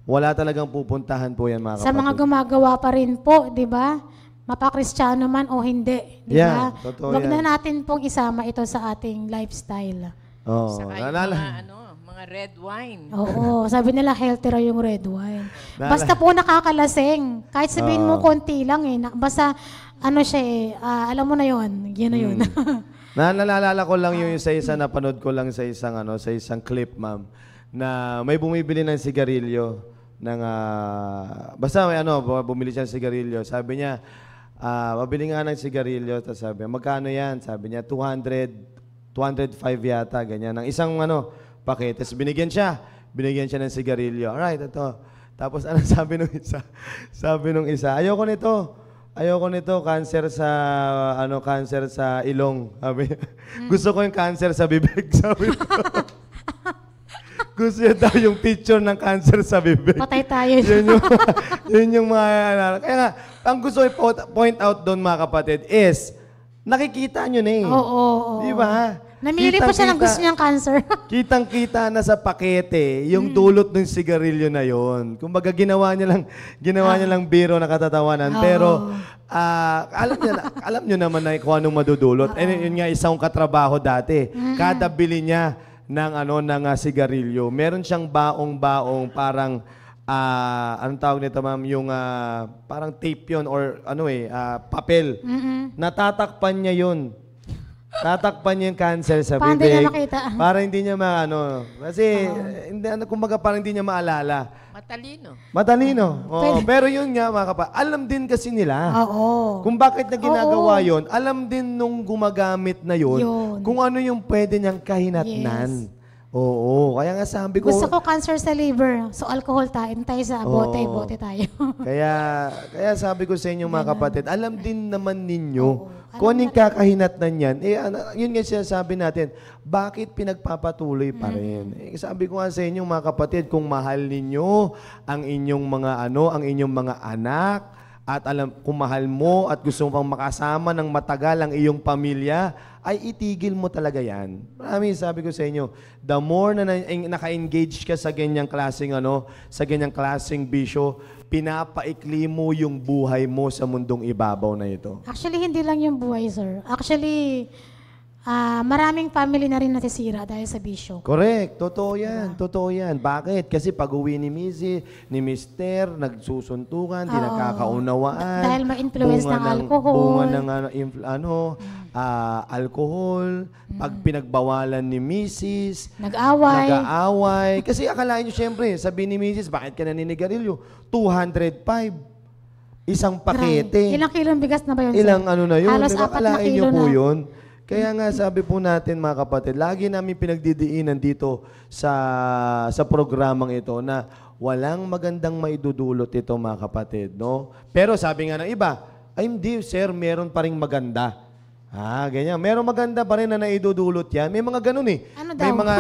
Wala talagang pupuntahan po yan mga kapatid. Sa mga gumagawa pa rin po, di ba? Mapakristyano man o hindi, di Yeah, ba? totoo Wag yan. na natin pong isama ito sa ating lifestyle. Oo. Saka yung mga red wine. Oo, sabi nila healthy raw yung red wine. Basta po nakakalasing. Kahit sabihin mo konti lang eh. Basta ano siya eh, alam mo na yon, yun na yun. Naalala ko lang yung isa napanood ko lang sa isang clip, ma'am, na may bumibili ng sigarilyo ng basta may bumili siya ng sigarilyo. Sabi niya, mabili nga ng sigarilyo, tapos sabi, magkano yan? Sabi niya, 205 yata, ganyan. Ng isang pakete. Tapos binigyan siya ng sigarilyo. Alright, ito. Tapos sabi nung isa? Sabi nung isa, ayoko nito, cancer sa ilong. Sabi, gusto ko yung cancer sa bibig, sabi ko. Gusto niya daw yung picture ng cancer sa bibig. Patay tayo. yun yung mga, kaya nga, ang gusto i-point out doon mga kapatid is, nakikita nyo na eh. Oo. Di ba? Namili pa siya ng gusto niyang cancer. Kitang-kita na sa pakete yung dulot ng sigarilyo na yon. Kumbaga ginawa niya lang biro na katatawanan. Pero alam niyo naman na kung anong madudulot. And yun nga isang katrabaho dati. Kada bili niya ng sigarilyo, meron siyang baong-baong parang anong tawag nito ma'am, yung parang tape yun or papel. Natatakpan niya yun. Tatakpan niya yung cancer sa Paano bibig. niya makita? Para hindi niya kasi kumbaga parang hindi niya maalala. Matalino. Oo. Pero yun nga mga alam din kasi nila. Oo. Kung bakit na ginagawa yun, alam din nung gumagamit na yun, kung ano yung pwede niyang kahinatnan. Yes. Oo. Kaya nga sabi ko, Gusto ko cancer sa liver. So alcohol tayo sa bote tayo. kaya sabi ko sa inyo mga kapatid, alam din naman ninyo kung anong kakahinatnan yan. Yun nga sinasabi natin, bakit pinagpapatuloy pa rin? Sabi ko nga sa inyo mga kapatid, kung mahal ninyo ang inyong mga anak, at kung mahal mo at gusto mo pang makasama ng matagal ang iyong pamilya, ay itigil mo talaga yan. Marami, sabi ko sa inyo, the more na naka-engage ka sa ganyang klaseng bisyo, pinapaikli mo yung buhay mo sa mundong ibabaw na ito. Actually, hindi lang yung buhay, sir. Actually, maraming family na rin nasisira dahil sa bisyo. Correct. Totoo yan. Totoo yan. Bakit? Kasi pag-uwi ni Mister, nagsusuntukan, di nakakaunawaan. Dahil ma-influence ng alcohol. Bunga ng alcohol. Pag pinagbawalan ni Mrs., nag-aaway. Kasi akalain nyo, syempre, sabi ni Mrs., bakit ka naninigarilyo? 205. Isang pakete. Ilang kilong bigas na ba yun, sir? Ilang na yun. Halos Diba? 4 na Akalain nyo kilo po na. yun. Kaya nga sabi po natin mga kapatid, lagi namin pinagdidiinan dito sa programang ito na walang magandang maidudulot ito mga kapatid, no? Pero sabi nga ng iba, ay hindi sir, meron pa ring maganda. Ganyan. Meron maganda pa rin na naidudulot yan. May mga ganun eh. Ano May daw? mga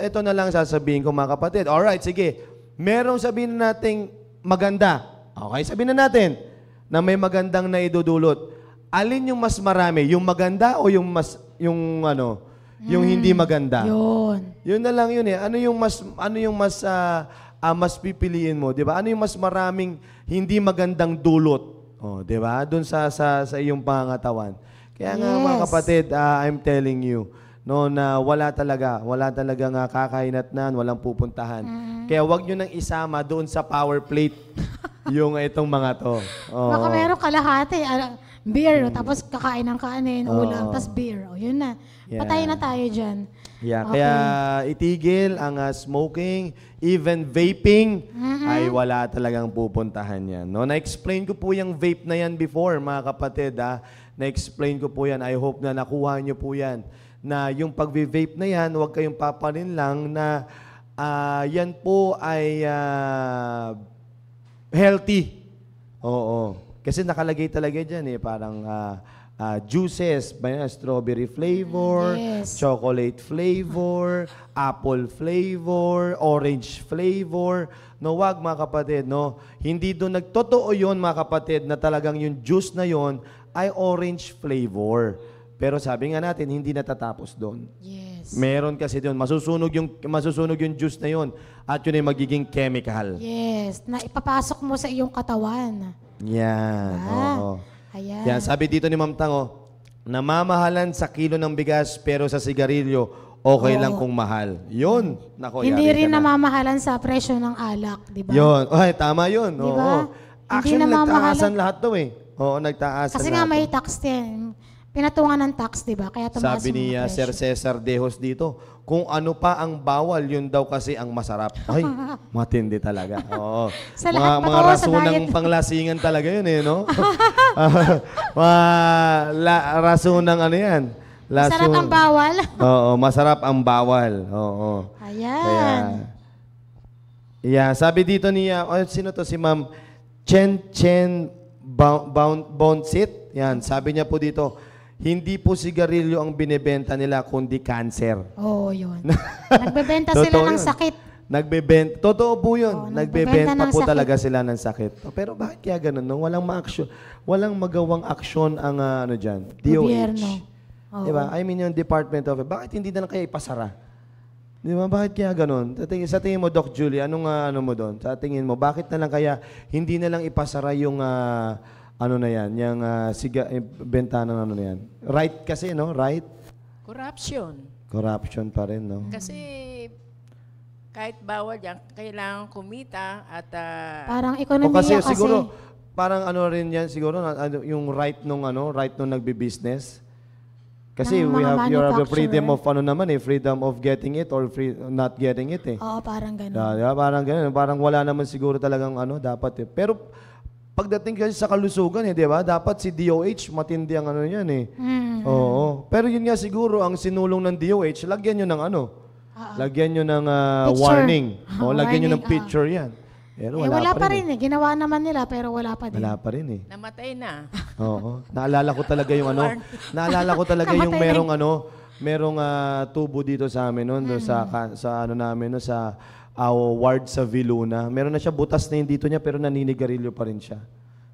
ito na lang sasabihin ko mga kapatid. Alright, sige. Merong sabihin nating maganda. Okay, sabihin na natin na may magandang naidudulot. Alin yung mas marami? Yung maganda o yung hindi maganda? Yun na lang yun eh. Ano yung mas pipiliin mo, 'di ba? Ano yung mas maraming hindi magandang dulot? Oh, 'di ba? Doon sa iyong pangangatawan. Kaya nga mga kapatid, I'm telling you, no, na wala talagang kakahinatnan, walang pupuntahan. Kaya wag niyo nang isama doon sa power plate yung itong mga to. Oh. Baka meron kalahati. Beer, tapos kakain ng kanin, ulam, tapos beer. Yun na. Yeah. Patayin na tayo dyan. Yeah, Okay. kaya itigil ang smoking, even vaping, ay wala talagang pupuntahan yan. No? Na-explain ko po yung vape na yan before, mga kapatid. Na-explain ko po yan. I hope na nakuha nyo po yan. Na yung pag-vape na yan, huwag kayong papanin lang na yan po ay healthy. Oo. Kasi nakalagay talaga dyan parang juices, strawberry flavor, Yes. chocolate flavor, apple flavor, orange flavor. No, wag mga kapatid, no. Hindi doon nagtotoo 'yon mga kapatid na talagang yung juice na 'yon ay orange flavor. Pero sabi nga natin, hindi natatapos doon. Yes. Meron kasi doon, masusunog yung juice na 'yon at yun ay magiging chemical. Yes. Na ipapasok mo sa iyong katawan. Yan. Oo. Ayan. Yan, sabi dito ni Ma'am Tango, namamahalan sa kilo ng bigas pero sa sigarilyo, okay lang kung mahal. Yun. Nako, Hindi yari rin ka na. namamahalan sa presyo ng alak, di ba? Yun. Ay, tama yun. Di ba? Oo. Actually, Hindi namamahalan. nagtaasan lahat daw eh. Oo, nagtaasan Kasi lahat. nga may tax din. Pinatungan ng tax, di ba? Kaya tumaas Sabi ni yung mga Sir presyo. Cesar Dejos dito, kung ano pa ang bawal, yun daw kasi ang masarap. Ay, matindi talaga. Oo. Sa lahat pa mga to, sa rasunang diet. panglasingan talaga yun eh, no? mga rasunang ano yan? Masarap ang bawal. Oo, masarap ang bawal. Oo. Ayan. Yeah, sabi dito niya, sino to si Ma'am Chen Bounsit? Yan, sabi niya po dito, hindi po sigarilyo ang binebenta nila kundi cancer. Oo, yun. Nagbebenta sila Totoo ng yun. sakit. Totoo po yun. Oo, Nagbebenta nagbebenta ng po sakit. talaga sila ng sakit. Pero bakit kaya ganun? No? Walang magawang aksyon ang ano dyan, DOH. Gobyerno. Oo. Diba? I mean yung Department of Bakit hindi na lang kaya ipasara? Di ba? Bakit kaya ganun? Sa tingin mo, Doc Julie, anong ano mo doon? Sa tingin mo, bakit na lang kaya hindi na lang ipasara yung ano na yan, yung bentana na ano na yan? Right kasi, no? Right? Corruption. Corruption pa rin, no? Kasi kahit bawal yan, kailangan kumita at Parang O ekonomiya kasi kasi. siguro, parang ano rin yan, siguro, yung right nung nagbi-business. Kasi Ng you mga have a freedom manufacturer. freedom of getting it or not getting it eh. Oo, parang ganun. Diba? Parang ganun. Parang wala naman siguro talagang dapat eh. Pero pagdating kasi sa kalusugan di ba? Dapat si DOH matindi ang ano yan eh. Oo. Pero yun nga siguro ang sinulong ng DOH, lagyan nyo ng lagyan nyo ng Picture. warning. O lagyan nyo ng Warning, picture yan. Pero wala pa rin eh. Ginawa naman nila pero wala pa din. Wala pa rin eh. namatay na. Oo. Naalala ko talaga yung naalala ko talaga yung merong tubo dito sa amin noon sa ano namin no sa ward sa Viluna. Meron na siya butas na yung dito niya pero naninigarilyo pa rin siya.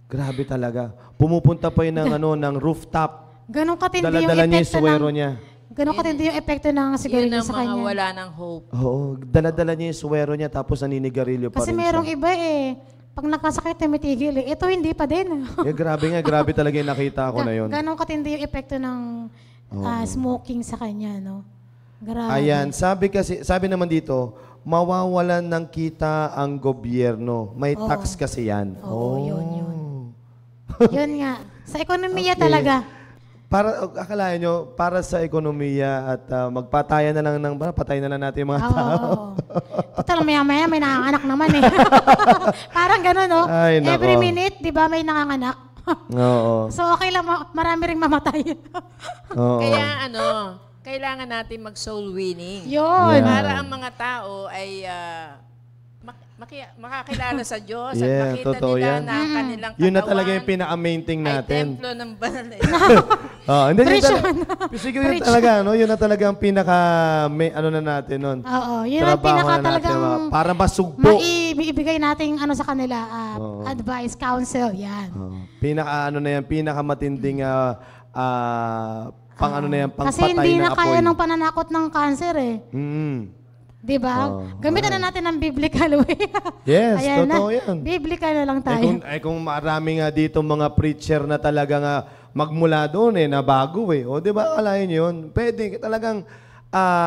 Grabe talaga. Pumupunta pa yun ng rooftop. Ganun katindi yung Dala-dala niya yung epekto suwero ng... niya. Ganun katindi yung epekto ng Yun sigarilyo ang sa mga kanya. wala ng hope. Oo. Dala-dala niya yung suwero niya tapos naninigarilyo pa Kasi rin merong siya. iba pag nakasakit, tumitigil eh. Ito hindi pa din. Grabe talaga yung nakita ko na yun. Ganun katindi yung epekto ng smoking sa kanya, no? Grabe. Ayan, sabi naman dito, mawawalan ng kita ang gobyerno. May tax kasi yan. Oo, yun. Yun nga. Sa ekonomiya talaga. Para akalain nyo, para sa ekonomiya at magpatayan na lang patay na lang natin yung mga tao. Oo. Total, maya-maya may nanganganak naman eh. Parang gano'n, no? Ay, nako. Every minute, di ba, may nanganganak? Oo. So, okay lang, marami ring mamatay. Oo. Kaya kailangan natin mag-soul winning. Yun. Para ang mga tao ay makakilala sa Diyos at Yeah, makita totoo nila yan. na ang kanilang katawan Yun na talaga yung pinaka-main thing ay natin. templo ng banal. Hindi yun Preach talaga. Siguro yun talaga, no? Yun na talaga ang pinaka, ano na natin nun. Oo, yun ang Trabaho pinaka na natin, talagang para masugpo. maibigay nating ano sa kanila, advice, counsel, yan. Pinaka ano na yan, pinaka matinding pang ano na yan, pang Kasi patay hindi ng na kaya apoy. ng pananakot ng cancer eh. Di ba? Gamitan na natin ng biblical way. Yes, Ayan totoo na. yan. Biblical na lang tayo. Kung marami nga dito mga preacher na talaga nga magmula doon na bago O di ba, kalahin yun? Pwede, talagang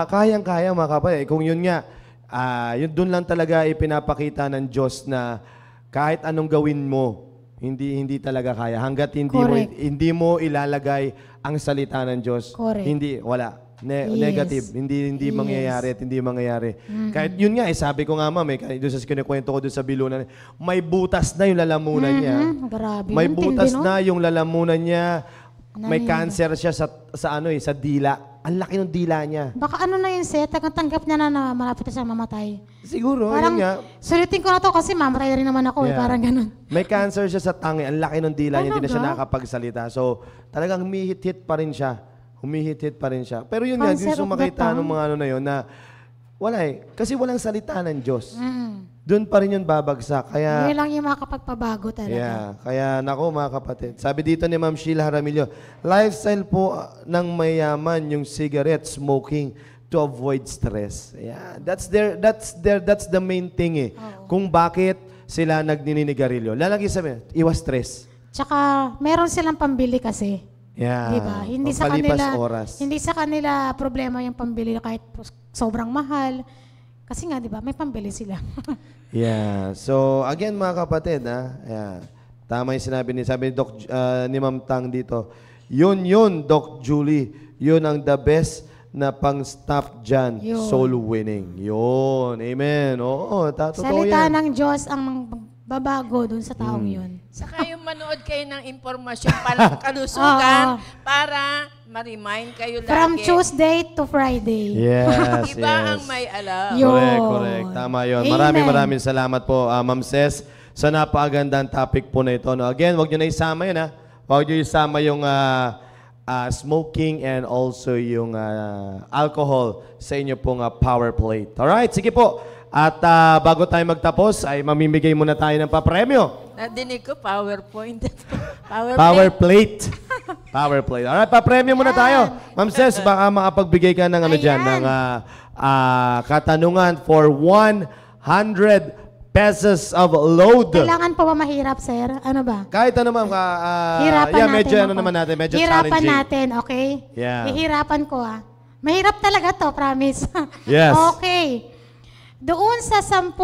kayang-kaya mga kapatid. Kung yun nga, yun doon lang talaga ipinapakita ng Diyos na kahit anong gawin mo, hindi talaga kaya. Hanggat Correct. hindi mo ilalagay ang salita ng Diyos, Correct. wala. Yes. Negative. Hindi Yes. mangyayari at hindi mangyayari. Kahit yun nga, sabi ko nga, ma'am, doon sa kinikwento ko doon sa bilunan, may butas na yung lalamunan niya. Grabe. May ang butas tindi, no? na yung lalamunan niya. May Nanay. cancer siya sa dila. Ang laki ng dila niya. Baka ano na yun, Seth, tanggap niya na malapit na siya mamatay. Siguro, Parang, yun nga. sulitin ko na to kasi mamatay rin naman ako, Yeah. parang ganun. May cancer siya sa tangi. Ang laki ng dila niya. Hindi na siya Talaga? nakakapagsalita. So, talagang humihit-hit pa rin siya. Humihit-hit pa rin siya. Pero yun nga, Cancer yung of the makita ng tongue? mga ano na yun na wala eh. Kasi walang salita ng Diyos. Mm. Doon pa rin yun babagsak. Kaya, Yun lang yung makakapagpabago talaga. yeah. Kaya, nako mga kapatid. Sabi dito ni Ma'am Sheila Jaramillo, lifestyle po ng mayaman yung cigarette smoking to avoid stress. Yeah. That's the main thing eh. Kung bakit sila nagnininigarilyo. Lalagi sabi, iwas stress. Tsaka, meron silang pambili kasi. Yeah. Diba? Hindi sa Pampalipas kanila, oras. hindi sa kanila problema yung pambili kahit sobrang mahal. Kasi nga, di ba, may pambili sila. Yeah. So, again mga kapatid, yeah. Tama yung sinabi sabi ni Ma'am Tang dito. Yun, Doc Julie. Yun ang the best na pang-stop dyan. Yun. Soul winning. Yun. Amen. Oo, totoo Salita yan. ng Diyos ang babago dun sa taong yun. Saka yung manood kayo ng impormasyon palang kalusugan para ma-remind kayo lagi. From Tuesday to Friday. Yes, Iba yes. ang may alam. Yun. Correct. Tama yun. Amen. Maraming salamat po, Ma'am Ces, sa napakagandang topic po na ito. No? Again, wag nyo na isama yun, ha? Wag nyo isama yung smoking and also yung alcohol sa inyo pong power plate. Alright, sige po. At bago tayo magtapos, ay mamimigay muna tayo ng papremyo. Nadinig ko, PowerPoint. Power plate. Power plate. Alright, papremyo muna tayo. Ma'am Ces, baka makapagbigay ka ng ano dyan, ng katanungan for 100 pesos of load. Kailangan po ba mahirap, sir? Ano ba? Kahit ano ma'am, Hirapan yeah, natin. medyo ano ako. naman natin, medyo Hirapan challenging. natin, okay? Yeah. Hihirapan ko, Mahirap talaga to, promise. Yes. Okay. Doon sa 10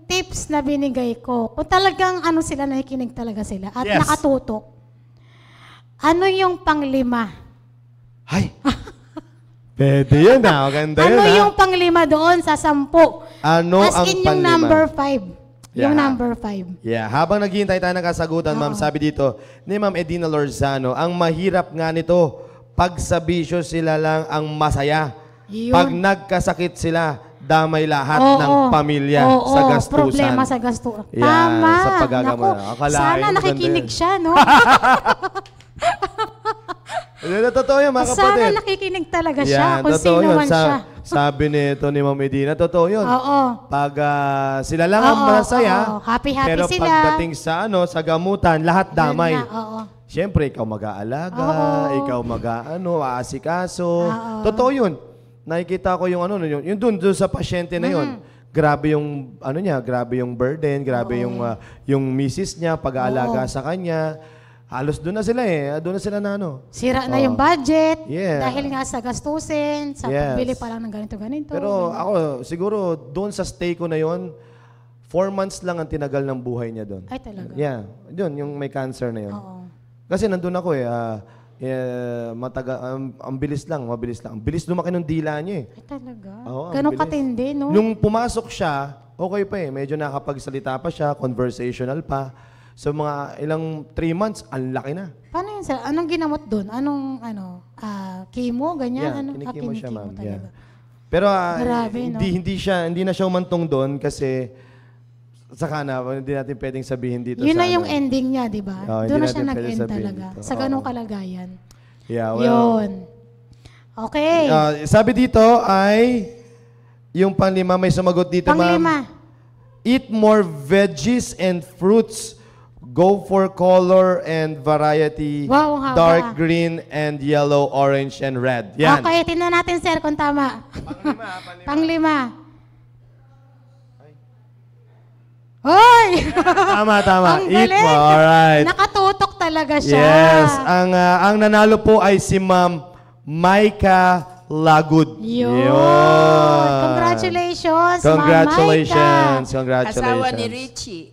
tips na binigay ko, kung talagang ano sila, nakikinig talaga sila at Yes. nakatutok, ano yung panglima? Ay! Pwede yun na. Maganda yun Ano ha. yung panglima doon sa 10? Ano As ang in yung panglima? number 5. Yung Yeah. number 5. Yeah, habang naghihintay tayo ng kasagutan, ma'am, sabi dito ni Ma'am Edina Lorzano, ang mahirap nga nito, pag sa bisyo sila lang ang masaya. Yun. Pag nagkasakit sila, damay lahat ng pamilya Oo, sa gastusan. problema sa gastusan. Yan, Tama. sa paggagamot. Naku, Akalain, sana maganda nakikinig yun. siya, no? Hindi na totoo yan, mga kapatid. Sana nakikinig talaga siya, kung totoo sino yun. man siya. Sabi nito ni Ma'am Edina, totoo yun. Oo. Pag sila lang ang Oo, masaya, oo. Happy-happy pero sila. pagdating sa gamutan, lahat damay. Yun na, oo. Siyempre, ikaw mag-aalaga, Oo. ikaw aasikaso. Oo. Totoo yun. Nakikita ko yung yung dun sa pasyente na yun. Grabe yung grabe yung burden, grabe yung misis niya pag-aalaga sa kanya. Halos doon na sila doon na sila na Sira na yung budget, Yeah. dahil nga sa gastusin, sa Yes. pagbili pa lang ng ganito-ganito. Pero ako, siguro doon sa stay ko na yon, 4 months lang ang tinagal ng buhay niya doon. Ay, talaga? Yeah, doon yung may cancer na yon. Oo. Kasi nandun ako mabilis lang. Ang bilis lumaki ng dila niya Ay, talaga? Oo, ang Ganon bilis. katindi, no? Nung pumasok siya, okay pa medyo nakapagsalita pa siya, conversational pa. So mga ilang 3 months, ang laki na. Paano yun, sir? Anong ginamot doon? Anong, chemo, ganyan? Yeah, ano? kinikimo siya, ma'am. talaga. Yeah. Pero Grabe, no? hindi na siya umantong doon kasi saka na, hindi natin pwedeng sabihin dito Yun sa na yung ano. ending niya, di ba? Oo, Doon na hindi siya natin pwede nag-end sabihin talaga. dito. Sa ganong Oo. kalagayan. Yeah, well, Yun. Okay. sabi dito ay yung panglima, may sumagot dito, ma'am. Panglima. Eat more veggies and fruits. Go for color and variety. Wow, ang haba. Dark green and yellow, orange and red. Yan. Okay, tingnan natin, sir, kung tama. Panglima. Hoy! Tama. Ang Eat galing. more. Alright. Nakatutok talaga siya. Yes. Ang nanalo po ay si Ma'am Maika Lagud. Yun. Congratulations, Congratulations. Ma'am Congratulations. Asawa ni Richie.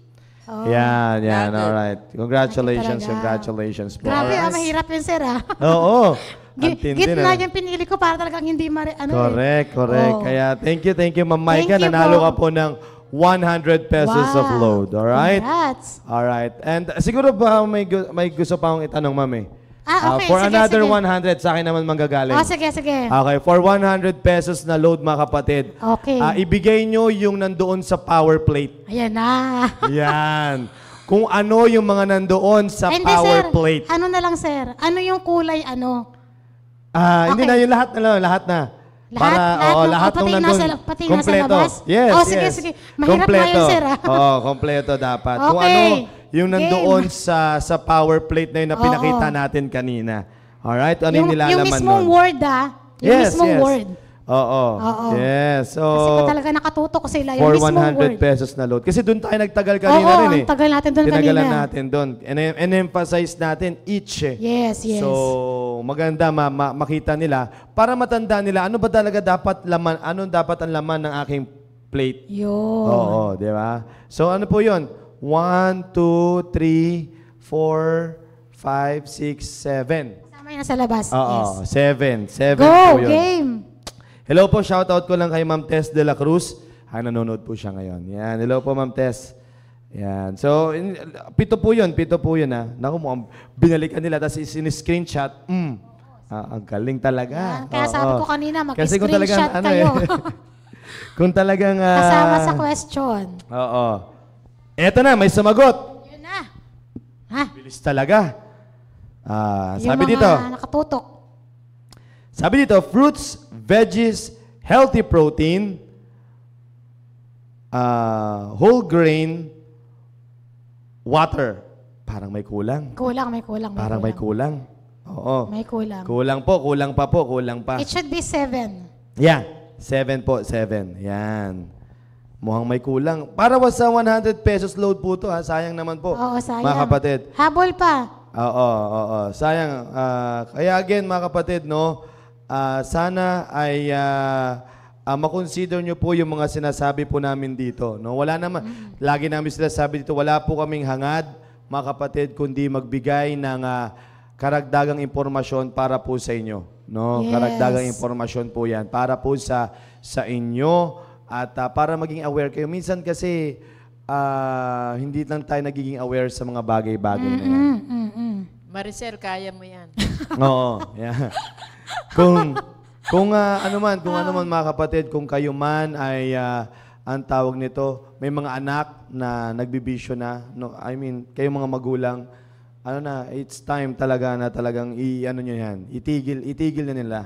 Oh. Yan. Lagud. Alright. Congratulations. Talaga. Congratulations po. Grabe, Alright. mahirap yun, sir, Oo. Antindi Gitna na. yung pinili ko para talagang hindi Correct. Oo. Kaya thank you, Ma'am Maika. Thank you Nanalo po. ka po ng 100 pesos of Wow. load. Alright? Congrats. Alright. And siguro ba may gusto pa akong itanong, Ma'am eh? Okay. For sige, another sige. 100, sa akin naman manggagaling. Sige. Okay, for 100 pesos na load, mga kapatid. Okay. Ibigay nyo yung nandoon sa power plate. Ayan na. Yan. Kung ano yung mga nandoon sa Hindi, power sir. plate. Ano na lang, sir? Ano yung kulay, ano? Hindi Okay. na, yung lahat na lang, lahat na. Lahat pati nung nasa- nandun. pati nasa kompleto. labas? Yes, Sige, yes. sige. Mahirap Kompleto. nga yun, sir, Oo, kompleto dapat. Kung Okay. ano yung Game. nandoon sa power plate na yun na Oo. pinakita natin kanina. Alright? Ano yung nilalaman yung mismong nun? word, Yung mismong word. Oo. Oo. Yes. So, Kasi ko talaga nakatutok sila. Yung for mismong 100 word. pesos na load. Kasi doon tayo nagtagal kanina Oo, rin eh. ang tagal natin doon kanina. Tinagalan natin doon. And emphasize natin each eh. Yes. So, maganda makita nila para matanda nila ano ba talaga dapat laman, ano dapat ang laman ng aking plate. Yun. Oo, di ba? So, ano po yun? 1, 2, 3, 4, 5, 6, 7. Kasama yun sa labas. Oo, Yes. 7. 7 Go, po yun. game. Hello po, shoutout ko lang kay Ma'am Tess de la Cruz. Nanonood po siya ngayon. Yan, hello po Ma'am Tess. Yan. So, 7 po yun ha. Naku, mukhang binalikan nila, tapos in-screenshot. Ang galing talaga. Yan. Kaya sabi ko kanina, Kasi kung talagang, mag-screenshot kayo. kung talagang... Kasama sa question. Oo. Eto na, may sumagot. Yun na. Ha? Bilis talaga. Sabi yung dito, mga nakatutok. sabi dito, fruits, veggies, healthy protein, whole grain, water. Parang may kulang. May kulang. Parang may kulang. Oo. May kulang. Kulang pa. It should be 7. Yeah. 7 po, 7. Yan. Mukhang may kulang. Para was sa 100 pesos load po to ha. Sayang naman po. Oo, sayang. Mga kapatid. Habol pa. Oo. Sayang. Kaya again, mga kapatid, no, sana ay makonsider nyo po yung mga sinasabi po namin dito. No? Wala naman, lagi namin sinasabi dito, wala po kaming hangad, mga kapatid, kundi magbigay ng karagdagang impormasyon para po sa inyo. No? Yes. Karagdagang impormasyon po yan para po sa inyo at para maging aware kayo. Minsan kasi hindi lang tayo nagiging aware sa mga bagay-bagay na yan. Maricel, kaya mo yan. Oo. Yeah. Kung ano man mga kapatid, kung kayo man ay ang tawag nito, may mga anak na nagbibisyo na, no, I mean, kayong mga magulang, it's time talaga na talagang nyo yan. Itigil na nila.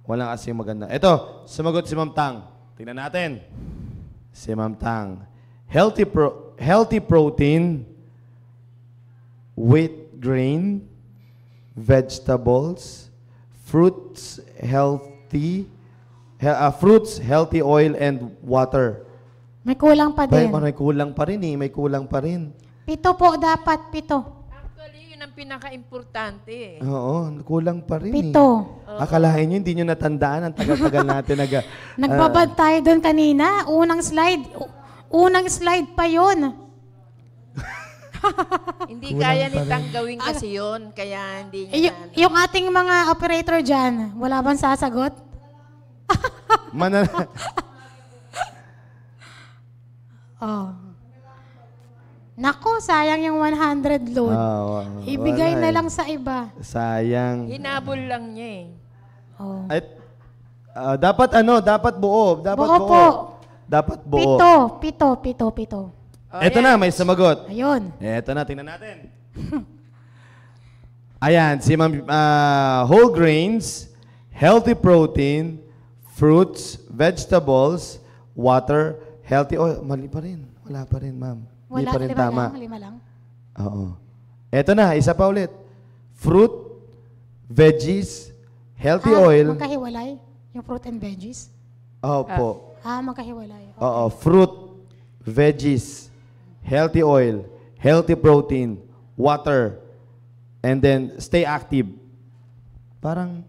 Walang kasi maganda. Ito, sumagot si Ma'am Tang. Tingnan natin. Si Ma'am Tang. Healthy protein, wheat grain, vegetables, fruits, healthy oil, and water. May kulang pa din. May kulang pa rin. 7 po dapat, 7. Actually, yun ang pinaka-importante. Oo, kulang pa rin. 7. Akalain nyo, hindi nyo natandaan. Ang tagal-tagal natin. Nagbabad tayo doon kanina. Unang slide pa yun. Hindi kaya ni Tang gawin kasi yun, kaya hindi niya Yung ating mga operator dyan, wala bang sasagot? Oh. Nako, sayang yung 100 load. Ibigay na lang sa iba. Sayang. Hinabol lang niya eh. Oh. Dapat buo. Buo po. Dapat buo. 7. Ito na, may sumagot. Ayun. Ito na, tingnan natin. Ayan, si Ma'am, whole grains, healthy protein, fruits, vegetables, water, healthy oil. Mali pa rin. Wala pa rin, ma'am. Hindi pa rin tama. 5 lang. Oo. Ito na, isa pa ulit. Fruit, veggies, healthy oil. Magkahiwalay? Yung fruit and veggies? Opo. Magkahiwalay. Okay. Oo, fruit, veggies, healthy oil, healthy protein, water, and then stay active. Parang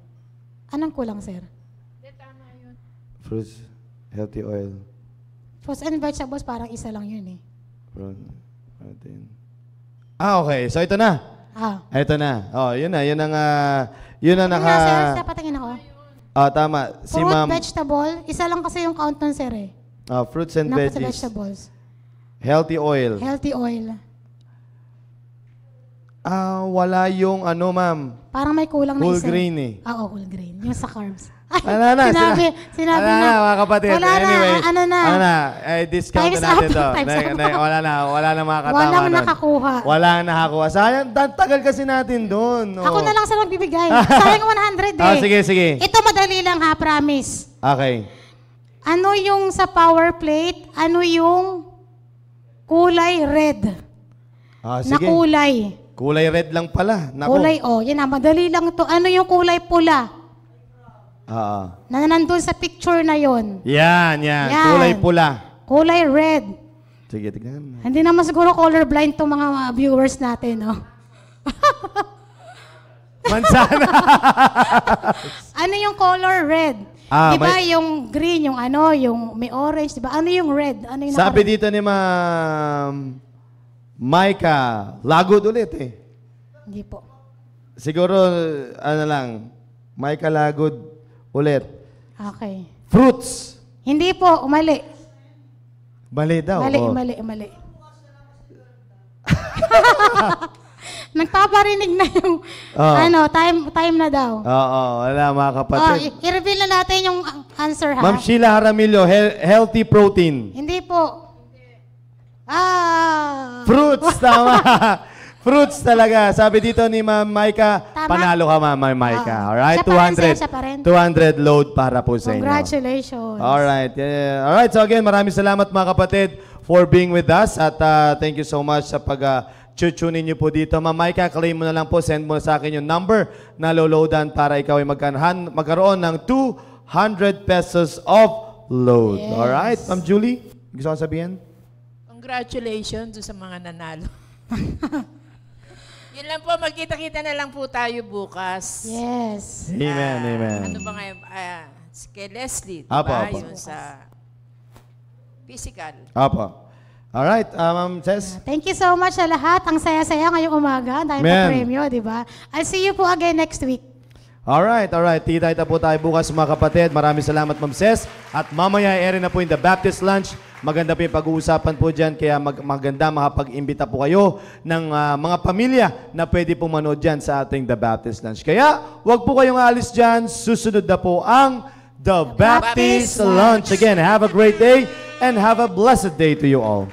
Anong kulang, sir? Tama yun. fruits, healthy oil, Fruits and vegetables, parang isa lang yun eh. fruit, protein. Okay. So ito na. Ito na. Oh, yun na. Yun ang, yun ang Ano naka... na, sir? Sa patingin ako. Tama. Si Fruit, ma'am. vegetable. Isa lang kasi yung count nun, sir eh. Fruits and Dapat sa veggies. vegetables. Healthy oil. Healthy oil. Wala yung ano, ma'am. Parang may kulang na Whole isa. grain eh. Oo, whole grain. Yung sa carbs. Wala na. Sinabi wala na. na, mga kapatid. Wala na, Anyway, ano na. discount Time's na natin up. to. Time's up. Wala na mga katama Walang nun. nakakuha. Walang nakakuha. Sayang, tagal kasi natin doon. Ako na lang sa magbibigay. Sayang 100 eh. Sige. Ito madali lang ha, promise. Okay. Ano yung sa power plate? Ano yung kulay red? Na Sige. kulay. Kulay red lang pala. Naku. Kulay, yan na, madali lang to. Ano yung kulay pula? Na nandun sa picture na yon. Yan. Kulay pula. Kulay red. Sige, tignan. Hindi naman siguro colorblind to mga viewers natin, no? Mansana. Ano yung color red? Ah, Di ba yung green, yung ano, yung may orange, di ba? Ano yung red? Ano yung Sabi dito ni Ma'am Maika, lagod ulit eh. Hindi po. Siguro, ano lang, Maika lagod ulit. Okay. Fruits. Hindi po, mali. Mali daw. Mali. Nagpaparinig na yung, time na daw. Oo, wala mga kapatid. I-reveal na natin yung answer, ha? Ma'am Sheila Jaramillo, healthy protein. Hindi po. Fruits, tama. Fruits talaga. Sabi dito ni Ma'am Maika, Tama. panalo ka Ma'am Maika. Alright, Siya pa rin, 200. siya pa rin. 200 load para po sa inyo. Congratulations. Alright. Alright, so again, maraming salamat mga kapatid for being with us at thank you so much sa pag-tunin niyo po dito. Ma'am Maika, claim mo na lang po, send mo na sa akin yung number na loloadan para ikaw ay magkaroon ng 200 pesos of load. Yes. Alright, Ma'am Julie, gusto ko sabihin? Congratulations sa mga nanalo. Yun lang po, magkita-kita na lang po tayo bukas. Yes. Amen. Ano ba ngayon? Kay Leslie, Apo. diba? Yung sa physical. Apo. Alright, Ma'am Cez. Thank you so much sa lahat. Ang saya-saya ngayong umaga. Dahil Amen. pa premyo, di ba? I'll see you po again next week. Alright. Tita po tayo bukas mga kapatid. Maraming salamat Ma'am Cez. At mamaya ere na po yung The Baptist Lunch. Maganda po yung pag-uusapan po dyan. Kaya maganda makapag-imbita po kayo ng mga pamilya na pwede po manood dyan sa ating The Baptist Lunch. Kaya wag po kayong aalis dyan. Susunod na po ang The Baptist Lunch. Again, have a great day and have a blessed day to you all.